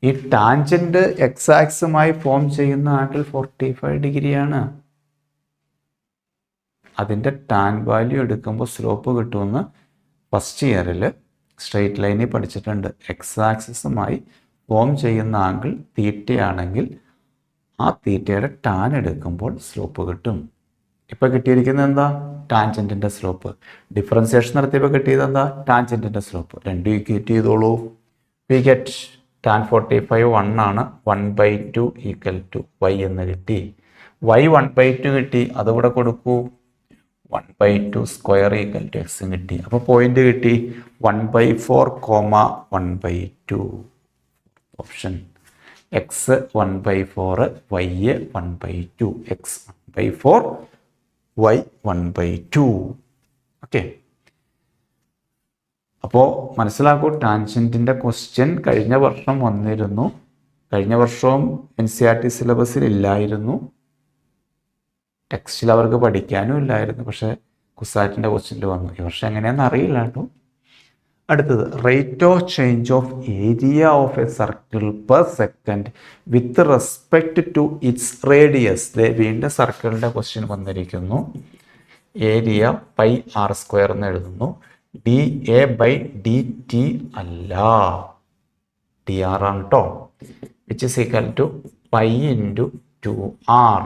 ഈ ടാൻജന്റ് എക്സ് ആക്സുമായി ഫോം ചെയ്യുന്ന ആംഗിൾ 45 ഡിഗ്രിയാണ്. അതിൻ്റെ ടാൻ വാല്യൂ എടുക്കുമ്പോൾ സ്ലോപ്പ് കിട്ടുമെന്ന് ഫസ്റ്റ് ഇയറിൽ സ്ട്രെയിറ്റ് ലൈനിൽ പഠിച്ചിട്ടുണ്ട്. എക്സ് ആക്സിസുമായി ഫോം ചെയ്യുന്ന ആംഗിൾ തീറ്റയാണെങ്കിൽ ആ തീറ്റയുടെ ടാൻ എടുക്കുമ്പോൾ സ്ലോപ്പ് കിട്ടും. ഇപ്പോൾ കിട്ടിയിരിക്കുന്നത് എന്താ? ടാൻജൻറ്റിൻ്റെ സ്ലോപ്പ്. ഡിഫറൻസിയേഷൻ നടത്തിയപ്പോൾ കിട്ടിയത് എന്താ? ടാൻജൻറ്റിൻ്റെ സ്ലോപ്പ്. രണ്ടും ഈക്വേറ്റ് ചെയ്തോളൂ. വി ഗെറ്റ് tan 45 1 ആണ്. 1/2 = y എന്ന് കിട്ടി. y 1/2 കിട്ടി, അതിവിടെ കൊടുക്കൂ. 1/2² = x കിട്ടി. അപ്പോൾ പോയിന്റ് കിട്ടി 1/4, 1/2. Option x 1/4, y 1/2. x 1/4, y 1/2. Okay. അപ്പോൾ മനസ്സിലാക്കൂ, ടാൻജൻറ്റിൻ്റെ ക്വസ്റ്റ്യൻ കഴിഞ്ഞ വർഷം വന്നിരുന്നു. കഴിഞ്ഞ വർഷവും NCERT സിലബസിൽ ഇല്ലായിരുന്നു, ടെക്സ്റ്റിൽ അവർക്ക് പഠിക്കാനും ഇല്ലായിരുന്നു. പക്ഷേ കുസാറ്റിൻ്റെ ക്വസ്റ്റ്യനിൽ വന്നു. ഈ വർഷം എങ്ങനെയാണെന്ന് അറിയില്ല കേട്ടോ. അടുത്തത് rate of change of area of a circle per second with respect to its radius. വീണ്ടും സർക്കിളിൻ്റെ ക്വസ്റ്റ്യൻ വന്നിരിക്കുന്നു. ഏരിയ പൈ ആർ സ്ക്വയർ എന്ന് എഴുതുന്നു. D a by d t അല്ല, ഡി ആർ ആണ് കേട്ടോ. Which is equal to pi into 2r.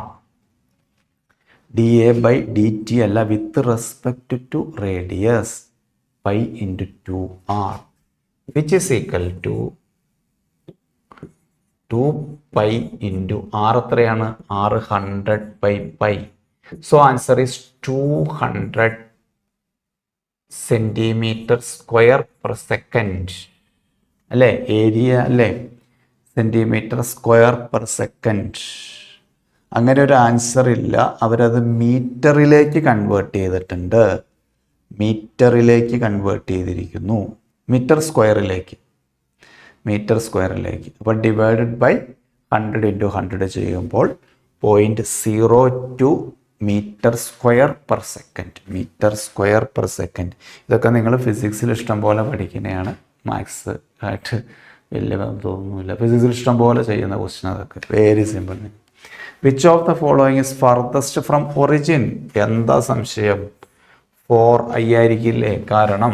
D a by d t അല്ല, with respect to radius pi into 2r, which is equal to 2 pi into r എത്രയാണ്? 100 by pi. So answer is 200 centimetre square per second അല്ലേ? Area അല്ലേ? Centimetre square per second. അങ്ങനെ ഒരു answer ഇല്ല. അവരത് മീറ്ററിലേക്ക് convert ചെയ്തിട്ടുണ്ട്. മീറ്ററിലേക്ക് കൺവേർട്ട് ചെയ്തിരിക്കുന്നു. മീറ്റർ സ്ക്വയറിലേക്ക്. അപ്പോൾ ഡിവൈഡഡ് ബൈ 100 ഇൻറ്റു 100 ചെയ്യുമ്പോൾ 0.02 മീറ്റർ സ്ക്വയർ പെർ സെക്കൻഡ്. ഇതൊക്കെ നിങ്ങൾ ഫിസിക്സിൽ ഇഷ്ടം പോലെ പഠിക്കുന്നതാണ്. മാത്സ് ആയിട്ട് വലിയ തോന്നുന്നില്ല. ഫിസിക്സിൽ ഇഷ്ടം പോലെ ചെയ്യുന്ന ക്വസ്റ്റ്യൻ അതൊക്കെ. Very simple. Which of the following is farthest from origin? എന്താ സംശയം? 4i ആയിരിക്കില്ലേ? കാരണം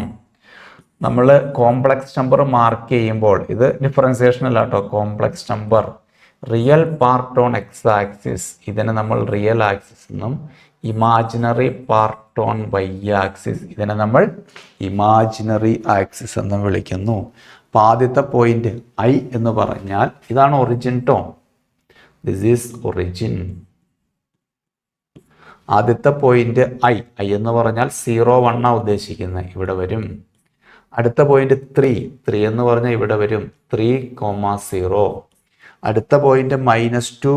നമ്മൾ കോംപ്ലക്സ് നമ്പർ മാർക്ക് ചെയ്യുമ്പോൾ, ഇത് ഡിഫറൻസിയേഷൻ അല്ല കേട്ടോ, complex number real part on X axis, ഇതിനെ നമ്മൾ റിയൽ ആക്സിസ് എന്നും, imaginary part on Y axis, ഇതിനെ നമ്മൾ ഇമാജിനറി ആക്സിസ് എന്നും വിളിക്കുന്നു. അപ്പോൾ ആദ്യത്തെ പോയിന്റ് ഐ എന്ന് പറഞ്ഞാൽ ഇതാണ് ഒറിജിൻ ട്ടോ. This is origin. ആദ്യത്തെ പോയിന്റ് ഐ എന്ന് പറഞ്ഞാൽ 0, 1 ഉദ്ദേശിക്കുന്നത്, ഇവിടെ വരും. അടുത്ത പോയിന്റ് 3 എന്ന് പറഞ്ഞാൽ ഇവിടെ വരും, 3, 0. അടുത്ത പോയിന്റ് -2,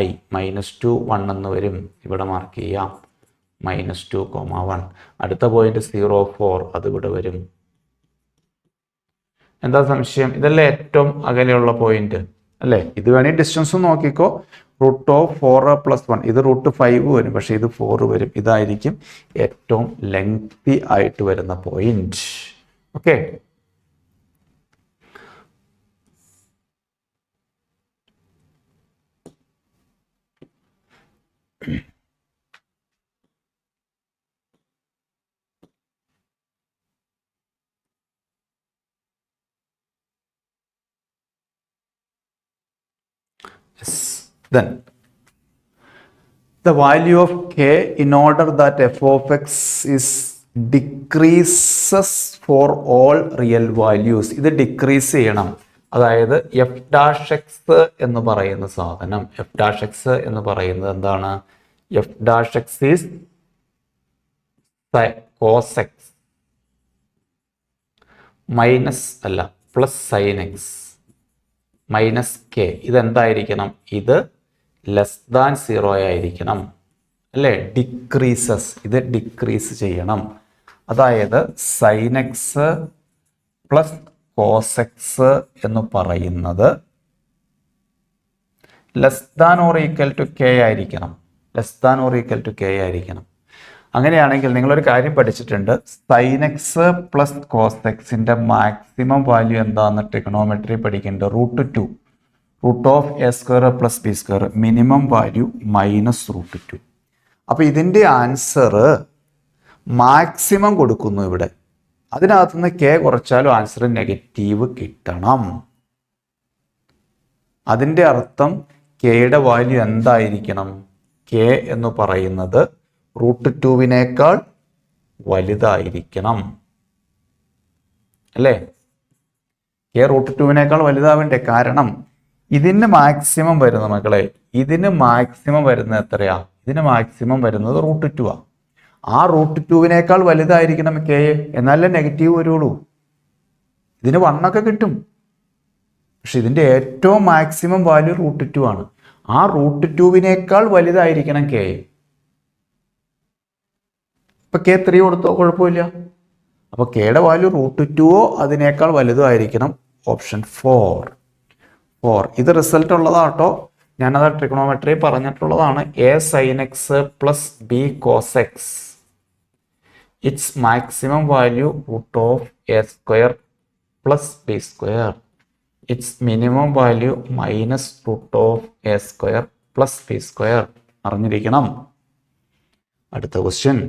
I, -2, 1 എന്ന് വരും, ഇവിടെ മാർക്ക് ചെയ്യാം, -2, 1. അടുത്ത പോയിന്റ് 0, 4, അത് ഇവിടെ വരും. എന്താ സംശയം? ഇതല്ലേ ഏറ്റവും അകലെയുള്ള പോയിന്റ് അല്ലേ? ഇത് വേണമെങ്കിൽ ഡിസ്റ്റൻസ് നോക്കിക്കോ. √4 + 1, ഇത് √5 വരും, പക്ഷെ ഇത് 4 വരും. ഇതായിരിക്കും ഏറ്റവും ലെങ്തി ആയിട്ട് വരുന്ന point. Okay. Yes. Then the value of k in order that f of x is decreases for all real values. ഇത് ഡിക്രീസ് ചെയ്യണം. അതായത് f' എന്ന് പറയുന്ന സാധനം, f' എന്ന് പറയുന്നത് എന്താണ്? f' is cos x minus അല്ല plus sine x minus k. ഇതെന്തായിരിക്കണം? ഇത് <0 ആയിരിക്കണം അല്ലേ? ഡിക്രീസസ്, ഇത് ഡിക്രീസ് ചെയ്യണം. അതായത് sine X plus cos x എന്ന് പറയുന്നത് k ആയിരിക്കണം. k ആയിരിക്കണം. അങ്ങനെയാണെങ്കിൽ നിങ്ങളൊരു കാര്യം പഠിച്ചിട്ടുണ്ട്, സൈൻ എക്സ് പ്ലസ് കോസ് എക്സിന്റെ മാക്സിമം വാല്യൂ എന്താണെന്ന് ട്രിഗണോമെട്രി പഠിക്കേണ്ടത് √2, √(a² + b²), മിനിമം വാല്യൂ -√2. അപ്പൊ ഇതിന്റെ ആൻസർ മാക്സിമം കൊടുക്കുന്നു ഇവിടെ. അതിനകത്തുനിന്ന് കെ കുറച്ചാലും ആൻസർ നെഗറ്റീവ് കിട്ടണം. അതിന്റെ അർത്ഥം കെയുടെ വാല്യൂ എന്തായിരിക്കണം? കെ എന്ന് പറയുന്നത് √2വിനേക്കാൾ വലുതായിരിക്കണം അല്ലേ? കെ √2വിനേക്കാൾ വലുതാവേണ്ടേ? കാരണം ഇതിന് മാക്സിമം വരുന്ന മക്കളെ, ഇതിന് മാക്സിമം വരുന്നത് എത്രയാ? ഇതിന് മാക്സിമം വരുന്നത് √2 ആ. ആ √2വിനേക്കാൾ വലുതായിരിക്കണം കെ, എന്നാലേ നെഗറ്റീവ് വരുള്ളൂ. ഇതിന് 1 ഒക്കെ കിട്ടും, പക്ഷെ ഇതിന്റെ ഏറ്റവും മാക്സിമം വാല്യൂ √2 ആണ്. ആ √2വിനേക്കാൾ വലുതായിരിക്കണം കെ. ഇപ്പൊ കെ 3 കൊടുത്തോ കുഴപ്പമില്ല. അപ്പൊ കെയുടെ വാല്യൂ √2ഓ അതിനേക്കാൾ വലുതായിരിക്കണം. ഓപ്ഷൻ 4. ഇത് റിസൾട്ട് ഉള്ളതാട്ടോ, ഞാനത് ട്രിഗണോമെട്രി പറഞ്ഞിട്ടുള്ളതാണ്. a sin x plus b cos x, its maximum value A square plus B square. Its minimum value minus root of A square plus B square. അറിഞ്ഞിരിക്കണം. അടുത്ത question.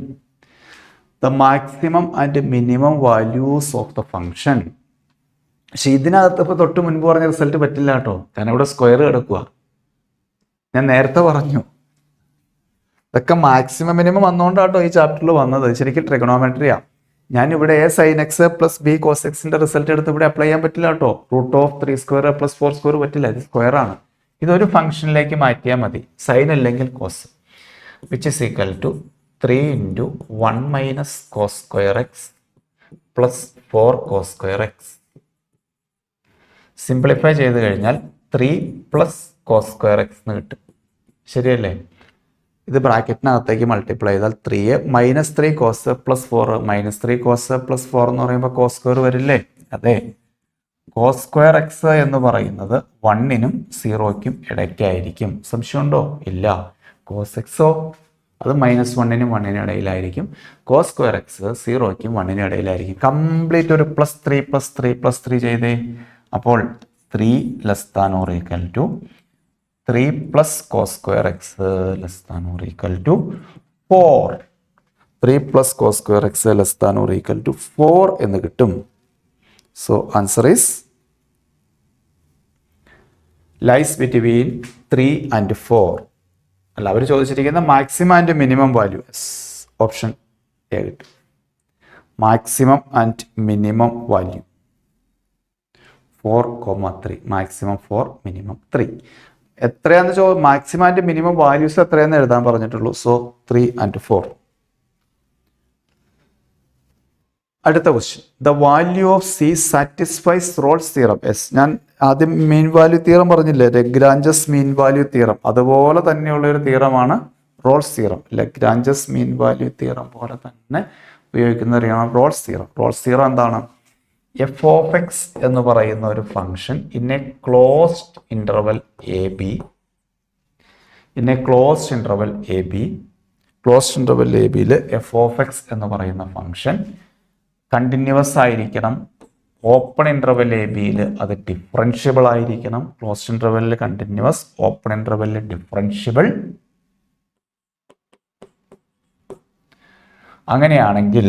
The maximum and minimum values of the function. പക്ഷെ ഇതിനകത്ത് ഇപ്പോൾ തൊട്ട് മുൻപ് പറഞ്ഞ result പറ്റില്ല കേട്ടോ, കാരണം ഇവിടെ സ്ക്വയർ കിടക്കുക. ഞാൻ നേരത്തെ പറഞ്ഞു ഇതൊക്കെ മാക്സിമം മിനിമം വന്നുകൊണ്ടാട്ടോ ഈ ചാപ്റ്ററിൽ വന്നത്. ശരിക്കും ട്രിഗണോമെട്രിയാ. ഞാൻ ഇവിടെ A sine X plus B cos എക്സിന്റെ റിസൾട്ട് എടുത്ത് ഇവിടെ അപ്ലൈ ചെയ്യാൻ പറ്റില്ല കേട്ടോ. Root of 3 square plus 4 square പറ്റില്ല, ഇത് സ്ക്വയർ ആണ്. ഇതൊരു ഫംഗ്ഷനിലേക്ക് മാറ്റിയാൽ മതി, സൈൻ അല്ലെങ്കിൽ cos, which is equal to 3 × 1 minus cos square X plus 4 cos square X. Simplify ചെയ്ത് കഴിഞ്ഞാൽ 3 പ്ലസ് കോസ് സ്ക്വയർ എക്സ് എന്ന് കിട്ടും. ശരിയല്ലേ? ഇത് ബ്രാക്കറ്റിനകത്തേക്ക് മൾട്ടിപ്ലൈ ചെയ്താൽ 3 minus 3 cos plus 4 minus 3 cos plus 4 എന്ന് പറയുമ്പോൾ കോസ് സ്ക്വയർ വരില്ലേ? അതെ. കോസ് സ്ക്വയർ എക്സ് എന്ന് പറയുന്നത് 1നും 0ക്കും ഇടയ്ക്കായിരിക്കും. സംശയമുണ്ടോ? ഇല്ല. കോസ് എക്സോ അത് -1നും 1നും ഇടയിലായിരിക്കും. കോസ് സ്ക്വയർ എക്സ് 0ക്കും 1നും ഇടയിലായിരിക്കും. കംപ്ലീറ്റ് ഒരു +3 +3 +3 ചെയ്തേ. അപ്പോൾ 3 ≤ 3 plus cos square x ≤ 4. 3 plus cos square x ≤ 4 എന്ന് കിട്ടും. So answer is lies between 3 and 4. അല്ല, അവർ ചോദിച്ചിരിക്കുന്ന maximum and minimum value. Option a കിട്ടും. Maximum and minimum value 4,3. Maximum 4, minimum 3. എത്രയാന്ന് മാക്സിമം ആൻഡ് മിനിമം വാല്യൂസ് എത്രയാന്ന് എഴുതാൻ പറഞ്ഞിട്ടുള്ളൂ. So 3 and 4. അടുത്ത question. The value of c satisfies Rolle's theorem. Yes, ഞാൻ ആദ്യം മീൻ വാല്യൂ തിയറം പറഞ്ഞില്ലേ, ലഗ്രാഞ്ചസ് മീൻ വാല്യൂ തിയറം. അതുപോലെ തന്നെയുള്ള ഒരു തിയറമാണ് Rolle's theorem. Lagrange's mean value theorem പോലെ തന്നെ ഉപയോഗിക്കുന്ന അറിയണം റോൾസ് തിയറം. റോൾസ് തിയറം എന്താണ്? എഫ് ഓഫ് എക്സ് എന്ന് പറയുന്ന ഒരു function in a closed interval a b, closed interval a ബിയിൽ എഫ് ഓഫ് എക്സ് എന്ന് പറയുന്ന ഫംഗ്ഷൻ കണ്ടിന്യൂവസ് ആയിരിക്കണം. ഓപ്പൺ ഇന്റർവൽ എ ബിയിൽ അത് ഡിഫറൻഷ്യബിൾ ആയിരിക്കണം. ക്ലോസ്ഡ് ഇന്റർവെല്ലിൽ കണ്ടിന്യൂവസ്, ഓപ്പൺ ഇന്റർവെല്ലിൽ ഡിഫറൻഷ്യബിൾ. അങ്ങനെയാണെങ്കിൽ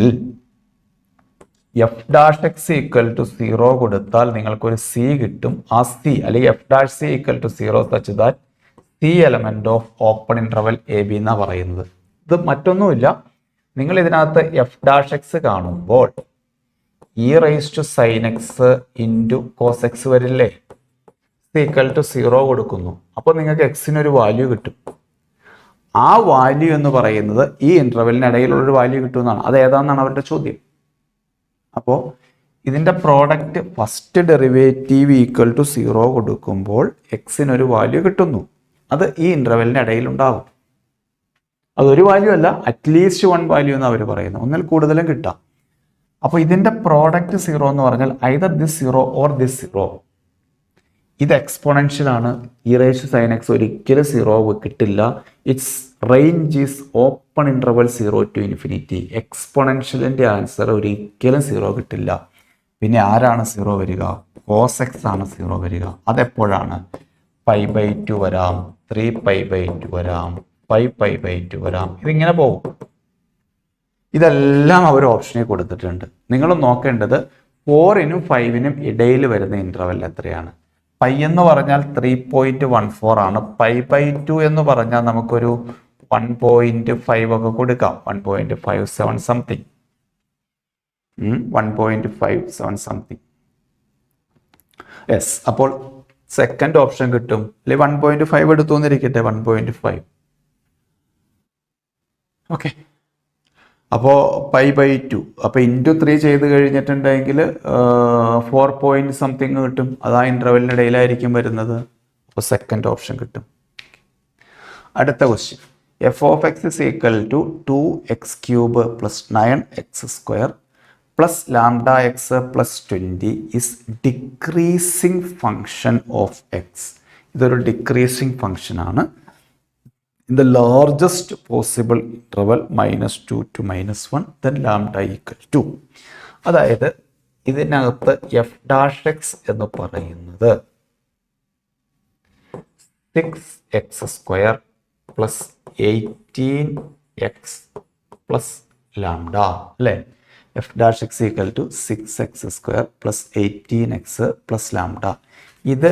f dash x equal to 0 കൊടുത്താൽ നിങ്ങൾക്കൊരു സി കിട്ടും. ആ സി അല്ലെങ്കിൽ f dash c equal to 0 such that c element of open interval a b എന്നാണ് പറയുന്നത്. ഇത് മറ്റൊന്നുമില്ല, നിങ്ങൾ ഇതിനകത്ത് എഫ് ഡാഷ് എക്സ് കാണുമ്പോൾ e⁻sin x into cos X വരില്ലേ? ഈക്വൽ ടു 0 കൊടുക്കുന്നു. അപ്പോൾ നിങ്ങൾക്ക് എക്സിനൊരു വാല്യൂ കിട്ടും. ആ വാല്യൂ എന്ന് പറയുന്നത് ഈ ഇന്റർവെല്ലിനിടയിലുള്ളൊരു വാല്യൂ കിട്ടുമെന്നാണ്. അത് ഏതാണെന്നാണ് അവരുടെ ചോദ്യം. അപ്പോൾ ഇതിൻ്റെ product first derivative equal to 0 കൊടുക്കുമ്പോൾ എക്സിനൊരു വാല്യൂ കിട്ടുന്നു. അത് ഈ ഇന്റർവെല്ലിന് ഇടയിലുണ്ടാകും. അതൊരു വാല്യൂ അല്ല, അറ്റ്ലീസ്റ്റ് 1 വാല്യൂ എന്ന് അവർ പറയുന്നു. ഒന്നിൽ കൂടുതലും കിട്ടാം. അപ്പോൾ ഇതിൻ്റെ പ്രോഡക്റ്റ് 0 എന്ന് പറഞ്ഞാൽ ഐദർ ദിസ് 0 ഓർ ദിസ് 0. ഇത് എക്സ്പോണൻഷ്യൽ ആണ്. e⁻sin x ഒരിക്കലും 0 കിട്ടില്ല. Its range is open interval 0 to ∞. എക്സ്പോണൻഷ്യലിൻ്റെ ആൻസർ ഒരിക്കലും 0 കിട്ടില്ല. പിന്നെ ആരാണ് 0 വരിക? കോസ് എക്സ് ആണ് 0 വരിക. അതെപ്പോഴാണ്? π/2 വരാം, 3π/2 വരാം, 5π/2 വരാം. ഇതിങ്ങനെ പോകും. ഇതെല്ലാം അവർ ഓപ്ഷനിൽ കൊടുത്തിട്ടുണ്ട്. നിങ്ങൾ നോക്കേണ്ടത് 4നും 5നും ഇടയിൽ വരുന്ന ഇന്റർവെൽ എത്രയാണ്? പൈ എന്ന് പറഞ്ഞാൽ 3.14 ആണ്. π/2 എന്ന് പറഞ്ഞാൽ നമുക്കൊരു 1.5 ഒക്കെ കൊടുക്കാം. 1.57 സംതിങ്. 1.57 സംതിങ്. യെസ്, അപ്പോൾ സെക്കൻഡ് ഓപ്ഷൻ കിട്ടും. അല്ലെ 1.5 എടുത്തു എന്നിരിക്കട്ടെ, 1.5. ഓക്കെ. അപ്പോൾ π/2 അപ്പോൾ ഇൻറ്റു 3 ചെയ്ത് കഴിഞ്ഞിട്ടുണ്ടെങ്കിൽ 4 പോയിന്റ് സംതിങ് കിട്ടും. അത് ആ ഇന്റർവെല്ലിന് ഇടയിലായിരിക്കും വരുന്നത്. അപ്പോൾ സെക്കൻഡ് ഓപ്ഷൻ കിട്ടും. അടുത്ത question. F of X is equal to 2x³ plus 9x² plus λx plus 20 is decreasing function of X. ഇതൊരു ഡിക്രീസിങ് ഫങ്ഷൻ ആണ്. in the largest possible interval -2 to -1, then λ equal to. അതായത് ഇതിനകത്ത് F dash X എന്ന് പറയുന്നത് 6x² plus 18x plus lambda അല്ലേ? F dash x equal to 6x² plus 18x plus lambda. ഇത്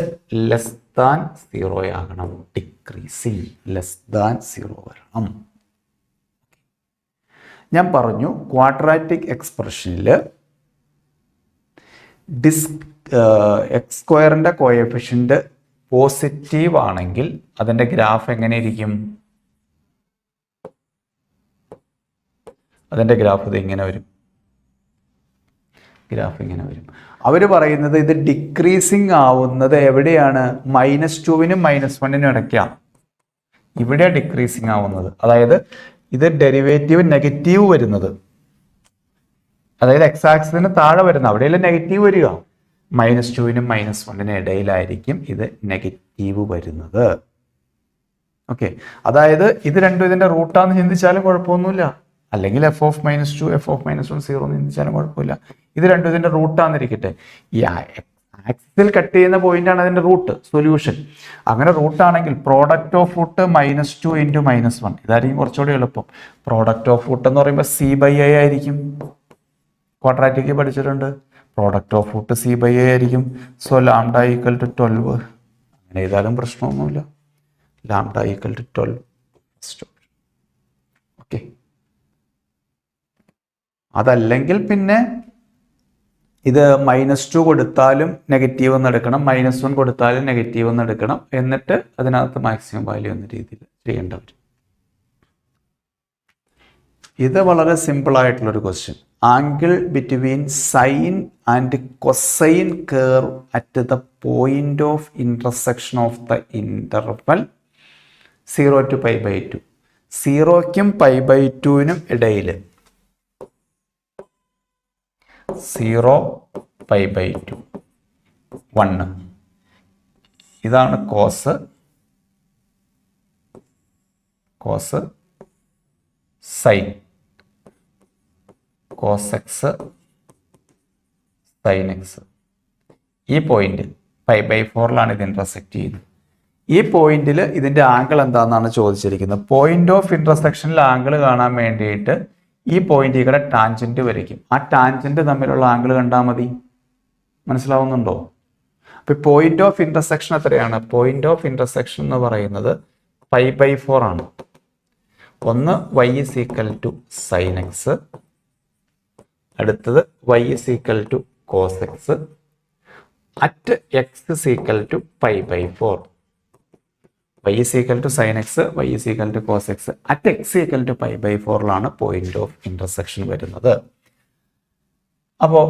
less than 0 ആകണം, decreasing less than 0 വരണം. ഞാൻ പറഞ്ഞു ക്വാഡ്രാറ്റിക് എക്സ്പ്രഷനിൽ എക്സ് സ്ക്വയറിൻ്റെ കോഎഫിഷ്യൻ്റ് പോസിറ്റീവ് ആണെങ്കിൽ അതിൻ്റെ ഗ്രാഫ് എങ്ങനെ ഇരിക്കും? അതിൻ്റെ ഗ്രാഫ് ഇത് ഇങ്ങനെ വരും. ഗ്രാഫ് ഇങ്ങനെ വരും. അവർ പറയുന്നത് ഇത് ഡിക്രീസിങ് ആവുന്നത് എവിടെയാണ്? -2നും -1നും ഇടയ്ക്കാണ്. ഇവിടെ ഡിക്രീസിങ് ആവുന്നത്, അതായത് ഇത് ഡെറിവേറ്റീവ് നെഗറ്റീവ് വരുന്നത്, അതായത് എക്സ് ആക്സിന് താഴെ വരുന്ന അവിടെയല്ല നെഗറ്റീവ് വരിക. -2നും -1നും ഇടയിലായിരിക്കും ഇത് നെഗറ്റീവ് വരുന്നത്. ഓക്കെ, അതായത് ഇത് രണ്ടും ഇതിന്റെ റൂട്ടാന്ന് ചിന്തിച്ചാലും കുഴപ്പമൊന്നുമില്ല, അല്ലെങ്കിൽ f of -2 f of -1 0 എന്ന് ചിന്തിച്ചാലും കുഴപ്പമില്ല. ഇത് രണ്ടും ഇതിന്റെ റൂട്ടാന്നിരിക്കട്ടെ. ഈ ആക്സിൽ കട്ട് ചെയ്യുന്ന പോയിന്റാണ് അതിന്റെ റൂട്ട്, സൊല്യൂഷൻ. അങ്ങനെ റൂട്ടാണെങ്കിൽ പ്രോഡക്റ്റ് ഓഫ് റൂട്ട് -2 × -1 ഇതായിരിക്കും കുറച്ചുകൂടി എളുപ്പം. പ്രോഡക്റ്റ് ഓഫ് റൂട്ട് എന്ന് പറയുമ്പോൾ c/a ആയിരിക്കും. ക്വാഡ്രാറ്റിക് പഠിച്ചിട്ടുണ്ട്. പ്രോഡക്റ്റ് ഓഫ് റൂട്ട് c/a ആയിരിക്കും. So lambda equal to 12. അങ്ങനെ ചെയ്താലും പ്രശ്നമൊന്നുമില്ല. Lambda equal to 12. ഓക്കെ, അതല്ലെങ്കിൽ പിന്നെ ഇത് -2 കൊടുത്താലും നെഗറ്റീവ് എന്ന് എടുക്കണം, -1 കൊടുത്താലും നെഗറ്റീവ് എന്ന് എടുക്കണം, എന്നിട്ട് അതിനകത്ത് മാക്സിമം വാല്യൂ എന്ന രീതിയിൽ ചെയ്യേണ്ടവർ. ഇത് വളരെ സിമ്പിൾ ആയിട്ടുള്ളൊരു question. Angle between sine and cosine curve at the point of intersection of the interval 0 to π/2. 0ക്കും π/2നും ഇടയിൽ 0 π/2 1. ഇതാണ് cos sine, cos X sine X. ഈ പോയിന്റ് π/4ലാണ് ഇത് ഇന്റർസെക്ട് ചെയ്യുന്നത്. ഈ പോയിന്റിൽ ഇതിന്റെ ആംഗിൾ എന്താണെന്നാണ് ചോദിച്ചിരിക്കുന്നത്. പോയിന്റ് ഓഫ് ഇന്റർസെക്ഷനിൽ ആംഗിൾ കാണാൻ വേണ്ടിയിട്ട് ഈ പോയിന്റ് ഇവിടെ ടാൻജന്റ് വരയ്ക്കും. ആ ടാൻജന്റ് തമ്മിലുള്ള ആംഗിൾ കണ്ടാൽ മതി. മനസ്സിലാവുന്നുണ്ടോ? അപ്പൊ പോയിന്റ് ഓഫ് ഇന്റർസെക്ഷൻ എത്രയാണ്? പോയിന്റ് ഓഫ് ഇന്റർസെക്ഷൻ എന്ന് പറയുന്നത് π/4 ആണ്. ഒന്ന് y = sin x, അടുത്തത് y = cos x at x = π/4. y = sin x, y = cos x at x = π/4ലാണ് പോയിന്റ് ഓഫ് ഇന്റർസെക്ഷൻ വരുന്നത്. അപ്പോൾ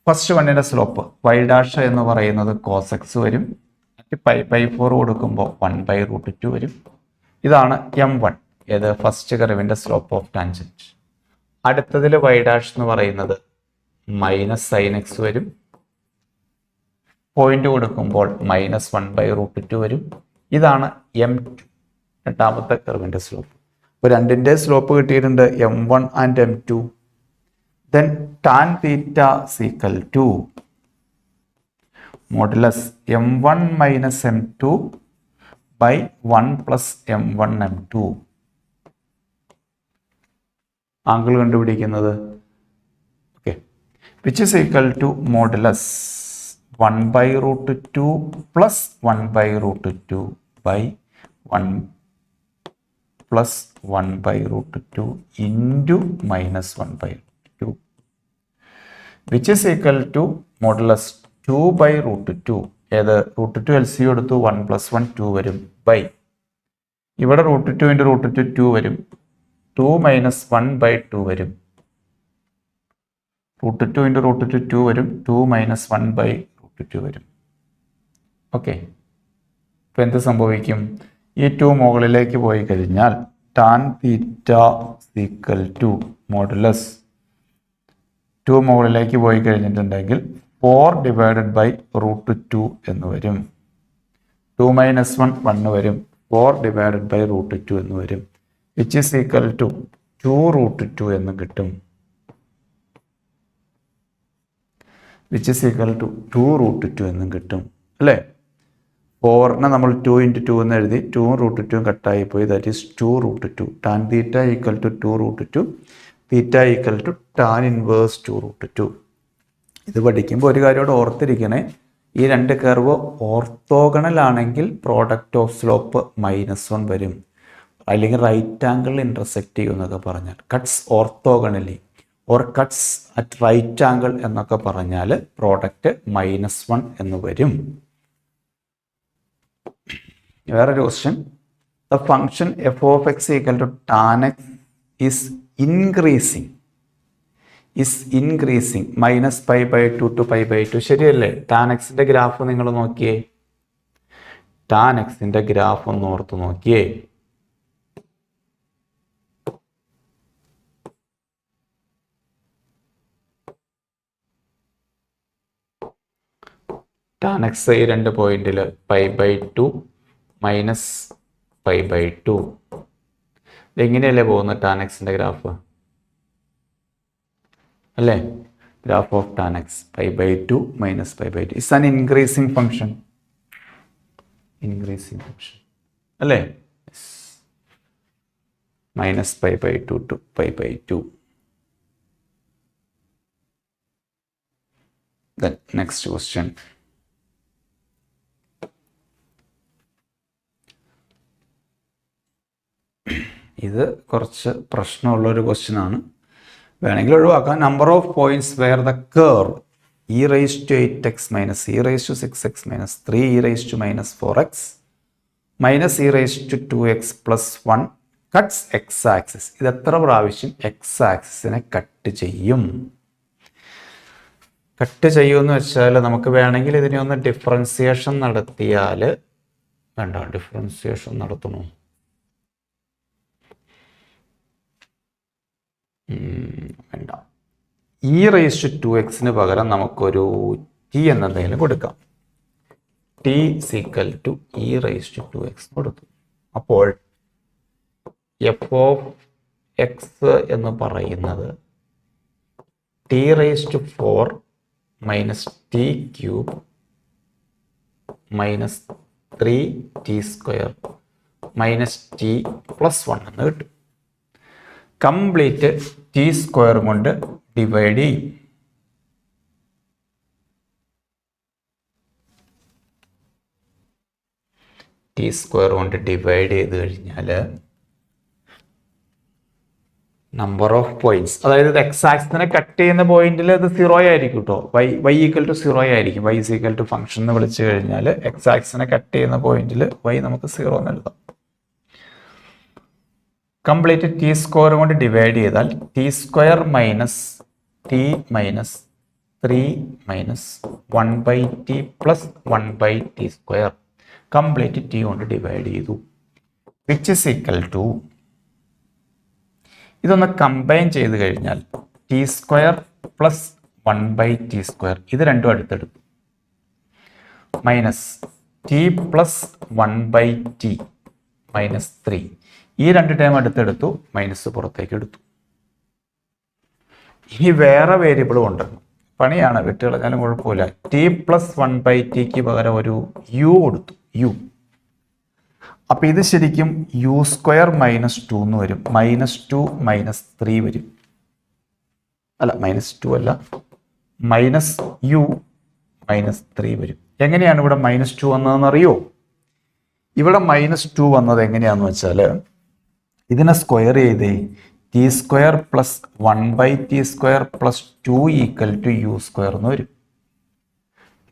ഫസ്റ്റ് വണ്ണിന്റെ സ്ലോപ്പ് y' എന്ന് പറയുന്നത് cos x വരും. അറ്റ് π/4 കൊടുക്കുമ്പോൾ 1/√2 വരും. ഇതാണ് m1, ഏത് ഫസ്റ്റ് കർവിന്റെ സ്ലോപ്പ് ഓഫ് ടാൻജന്റ്. അടുത്തതിൽ y' എന്ന് പറയുന്നത് -sin x വരും. പോയിന്റ് കൊടുക്കുമ്പോൾ -1/√2 വരും. ഇതാണ് m2, രണ്ടാമത്തെ കർവിന്റെ സ്ലോപ്പ്. അപ്പോൾ രണ്ടിന്റെ സ്ലോപ്പ് കിട്ടിയിട്ടുണ്ട്, m1 and m2. Then tan θ = modulus m1 - m2 by 1 + m1 m2. Angle കണ്ടുപിടിക്കുന്നത് okay, which is equal to modulus 1/√2 + 1/√2 by 1 + 1/√2 into -1/2, which is equal to modulus 2/√2. ഏത് √2 LCM എടുത്തു 1 + 1 2 വരും ബൈ ഇവിടെ √2 × √2 2 വരും, 2 - 1/2 വരും. √2 × √2 2 വരും, 2 - 1/√2 വരും. ഓക്കെ, ഇപ്പം എന്ത് സംഭവിക്കും? ഈ 2 മുകളിലേക്ക് പോയി കഴിഞ്ഞാൽ tan θ = മോഡുലസ് 2 മുകളിലേക്ക് പോയി കഴിഞ്ഞിട്ടുണ്ടെങ്കിൽ 4/√2 എന്ന് വരും. 2 - 1 1 വരും, 4/√2 എന്ന് വരും, which is equal to 2√2 എന്ന് കിട്ടും. വിച്ച് ഇസ് ഈക്വൽ ടു 2√2 എന്നും കിട്ടും അല്ലേ. 4നെ നമ്മൾ 2 × 2 എന്ന് എഴുതി, 2√2 കട്ടായി പോയി. That is 2√2. Tan theta equal to 2√2, theta equal to tan inverse 2√2. ഇത് പഠിക്കുമ്പോൾ ഒരു കാര്യം കൂടെ ഓർത്തിരിക്കണേ, ഈ രണ്ട് കർവ് ഓർത്തോഗണൽ ആണെങ്കിൽ പ്രോഡക്റ്റ് ഓഫ് സ്ലോപ്പ് -1 വരും, അല്ലെങ്കിൽ റൈറ്റ് ആംഗിൾ ഇൻ്റർസെക്റ്റ് ചെയ്യും എന്നൊക്കെ പറഞ്ഞാൽ. Cuts orthogonally or cuts at right angle എന്നൊക്കെ പറഞ്ഞാൽ പ്രോഡക്റ്റ് -1 എന്ന് വരും. വേറൊരു question, the function f of x equal to tan x is increasing -π/2 to π/2. ശരിയല്ലേ? ടാൻ എക്സിന്റെ ഗ്രാഫ് നിങ്ങൾ നോക്കിയേ, ടാൻ എക്സിന്റെ ഗ്രാഫ് ഒന്ന് ഓർത്ത് നോക്കിയേ. ടാൻ എക്സ് ഈ 2 പോയിന്റിൽ π/2 -π/2. ഇതെങ്ങനെയല്ലേ പോകുന്നത് ടാൻ എക്സിന്റെ ഗ്രാഫ് അല്ലേ? Graph of tan x π/2 -π/2 is an increasing function അല്ലേ? -π/2 to π/2. Then next question. ഇത് കുറച്ച് പ്രശ്നമുള്ളൊരു ക്വസ്റ്റ്യൻ ആണ്, വേണമെങ്കിൽ ഒഴിവാക്കാം. Number of points where the curve e⁻8x - e⁻6x - 3e⁻−4x -e⁻2x + 1 cuts X axis. ഇത് എത്ര പ്രാവശ്യം എക്സ് ആക്സിസിനെ കട്ട് ചെയ്യുമെന്ന് വെച്ചാൽ നമുക്ക് വേണമെങ്കിൽ ഇതിനെ ഒന്ന് ഡിഫറൻസിയേഷൻ നടത്തിയാൽ, വേണ്ട ഡിഫറൻസിയേഷൻ നടത്തണോ? വേണ്ട. e⁻2x പകരം നമുക്കൊരു t എന്നതെങ്കിലും കൊടുക്കാം. t = e⁻2x കൊടുത്തു. അപ്പോൾ f of x എന്ന് പറയുന്നത് t⁻4 - t³ - 3t² - t + 1 എന്ന് കിട്ടും. കംപ്ലീറ്റ് t² കൊണ്ട് ഡിവൈഡ് ചെയ്യും. t² കൊണ്ട് ഡിവൈഡ് ചെയ്ത് കഴിഞ്ഞാൽ നമ്പർ ഓഫ് പോയിന്റ്സ്, അതായത് എക്സ് ആക്സിസിനെ കട്ട് ചെയ്യുന്ന പോയിന്റിൽ അത് 0 ആയിരിക്കും കേട്ടോ. y = 0 ആയിരിക്കും. y = ഫംഗ്ഷൻ എന്ന് വിളിച്ചു കഴിഞ്ഞാൽ എക്സ് ആക്സിസിനെ കട്ട് ചെയ്യുന്ന പോയിന്റിൽ y നമുക്ക് 0 എന്ന് എഴുതാം. കംപ്ലീറ്റ് t² കൊണ്ട് ഡിവൈഡ് ചെയ്താൽ t² - t - 3 - 1/t + 1/t². Complete t കൊണ്ട് ഡിവൈഡ് ചെയ്തു. വിച്ച് ഇസ് ഈക്വൽ ടു, ഇതൊന്ന് കമ്പൈൻ ചെയ്ത് കഴിഞ്ഞാൽ t² + 1/t², ഇത് രണ്ടും അടുത്തെടുത്തു, മൈനസ് t + 1/t - 3, ഈ 2 ടൈം അടുത്തെടുത്തു, മൈനസ് പുറത്തേക്ക് എടുത്തു. ഇനി വേറെ വേരിയബിളും ഉണ്ട്, പണിയാണ്, വിട്ട് കളഞ്ഞാലും കുഴപ്പമില്ല. t + 1/tക്ക് പകരം ഒരു u കൊടുത്തു, u. അപ്പം ഇത് ശരിക്കും u² - 2 എന്ന് വരും. -2 - 3 വരും. അല്ല, -2 അല്ല, -u - 3 വരും. എങ്ങനെയാണ് ഇവിടെ -2 വന്നതെന്ന് അറിയോ? ഇവിടെ -2 വന്നത് എങ്ങനെയാണെന്ന് വെച്ചാൽ, ഇതിനെ സ്ക്വയർ ചെയ്തേ, t² + 1/t² + 2 = u² എന്ന് വരും.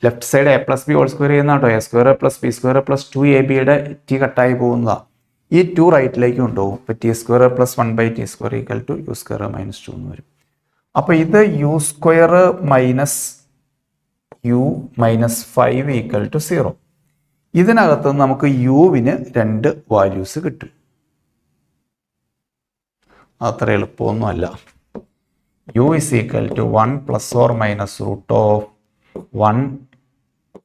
Left side a + b whole square ചെയ്യുന്ന കേട്ടോ. a² + b² + 2ab t കട്ടായി പോകുന്നതാണ്. ഈ 2 റൈറ്റിലേക്ക് കൊണ്ടുപോകും. ഇപ്പോൾ t² + 1/t² = u² - 2 എന്ന് വരും. അപ്പോൾ ഇത് u² - u - 5 = 0. ഇതിനകത്ത് നമുക്ക് യുവിന് 2 വാല്യൂസ് കിട്ടും. അത്ര എളുപ്പമൊന്നുമല്ല. u = 1 ± √1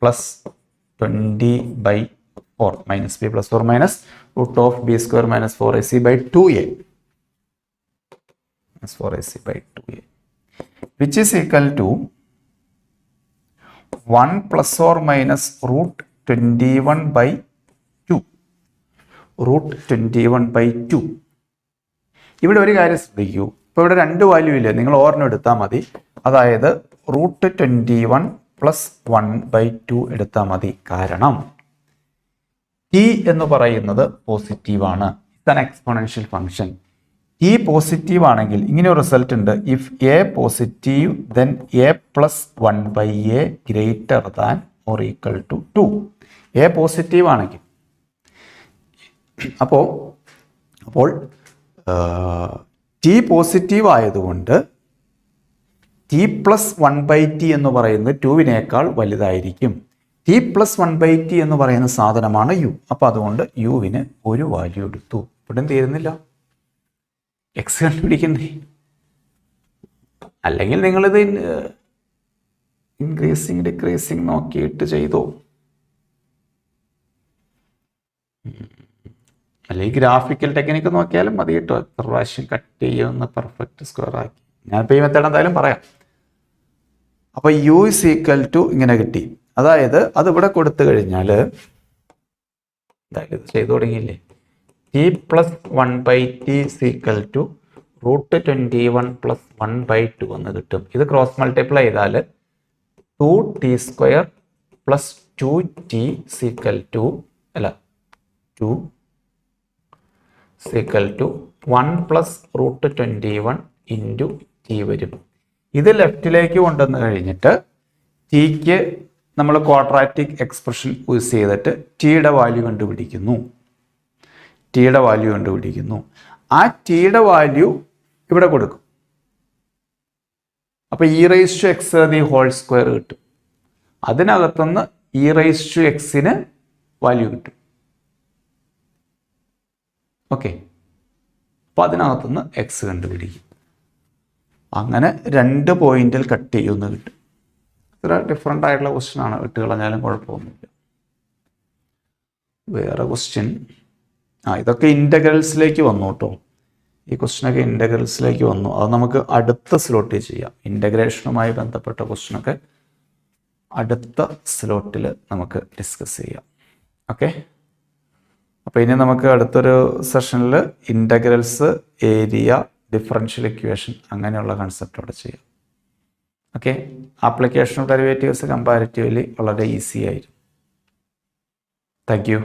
+ 20/4 - b ± √b² - 4ac/2a, which is equal to 1 plus or minus √21/2. √21/2. ഇവിടെ ഒരു കാര്യം ശ്രദ്ധിക്കൂ. ഇപ്പോൾ ഇവിടെ 2 വാല്യൂ ഇല്ലേ, നിങ്ങൾ ഓർമ്മ എടുത്താൽ മതി. അതായത് √21 പ്ലസ് 1/2 എടുത്താൽ മതി. കാരണം t എന്ന് പറയുന്നത് പോസിറ്റീവാണ്. It's an exponential function. t positive ആണെങ്കിൽ ഇങ്ങനെ ഒരു റിസൾട്ട് ഉണ്ട്. If a positive then a plus 1/a greater than or equal to 2. a positive ആണെങ്കിൽ അപ്പോൾ t പോസിറ്റീവ് ആയതുകൊണ്ട് t പ്ലസ് 1/t എന്ന് പറയുന്നത് 2വിനേക്കാൾ വലുതായിരിക്കും. t പ്ലസ് 1/t എന്ന് പറയുന്ന സാധനമാണ് u. അപ്പോൾ അതുകൊണ്ട് യുവിന് ഒരു വാല്യൂ എടുത്തു. ഇവിടെ തീരുന്നില്ല, എക്സ് കണ്ടുപിടിക്കുന്നേ. അല്ലെങ്കിൽ നിങ്ങളിത് ഇൻക്രീസിങ് ഡിക്രീസിങ് നോക്കിയിട്ട് ചെയ്തോ, അല്ലെങ്കിൽ ഗ്രാഫിക്കൽ ടെക്നിക്ക് നോക്കിയാലും മതി കേട്ടോ. എത്ര പ്രാവശ്യം കട്ട് ചെയ്യുമെന്ന് പെർഫെക്റ്റ് സ്ക്വയർ ആക്കി. ഞാനിപ്പോൾ ഈ മെത്തേഡ് എന്തായാലും പറയാം. അപ്പോൾ യു ഇസ് ഈക്വൽ ടു ഇങ്ങനെ കിട്ടി. അതായത് അത് ഇവിടെ കൊടുത്തു കഴിഞ്ഞാൽ എന്തായാലും ഇത് ചെയ്തു തുടങ്ങിയില്ലേ, t plus 1/t equal to √21 plus 1/2 എന്ന് കിട്ടും. ഇത് ക്രോസ് മൾട്ടിപ്ലൈ ചെയ്താൽ 2t² plus 2t equal to 1 plus √21 into t വരും. ഇത് ലെഫ്റ്റിലേക്ക് കൊണ്ടുവന്ന് കഴിഞ്ഞിട്ട് ടിക്ക് നമ്മൾ ക്വാഡ്രാറ്റിക് എക്സ്പ്രഷൻ യൂസ് ചെയ്തിട്ട് ടിയുടെ വാല്യൂ കണ്ടുപിടിക്കുന്നു. ആ ടിയുടെ വാല്യൂ ഇവിടെ കൊടുക്കും. അപ്പോൾ e⁻x² കിട്ടും. അതിനകത്തുനിന്ന് e⁻x വാല്യൂ കിട്ടും. ഓക്കെ, അപ്പോൾ അതിനകത്തുനിന്ന് എക്സ് കണ്ടുപിടിക്കും. അങ്ങനെ 2 പോയിന്റിൽ കട്ട് ചെയ്യുമെന്ന് കിട്ടും. ഇത്ര ഡിഫറെൻ്റ് ആയിട്ടുള്ള ക്വസ്റ്റ്യൻ ആണ്. ഇട്ട് കളഞ്ഞാലും കുഴപ്പമൊന്നുമില്ല. വേറെ ക്വസ്റ്റ്യൻ, ഇതൊക്കെ ഇൻ്റഗ്രൽസിലേക്ക് വന്നു കേട്ടോ. ഈ ക്വസ്റ്റ്യനൊക്കെ ഇൻ്റഗ്രൽസിലേക്ക് വന്നു. അത് നമുക്ക് അടുത്ത സ്ലോട്ടിൽ ചെയ്യാം. ഇൻ്റഗ്രേഷനുമായി ബന്ധപ്പെട്ട ക്വസ്റ്റ്യനൊക്കെ അടുത്ത സ്ലോട്ടിൽ നമുക്ക് ഡിസ്കസ് ചെയ്യാം. ഓക്കെ, അപ്പോൾ ഇനി നമുക്ക് അടുത്തൊരു സെഷനിൽ ഇൻ്റഗ്രൽസ്, ഏരിയ, ഡിഫറൻഷ്യൽ ഇക്വേഷൻ അങ്ങനെയുള്ള കൺസെപ്റ്റോടെ ചെയ്യാം. Okay, application of derivatives comparatively വളരെ ഈസി ആയിരുന്നു. Thank you.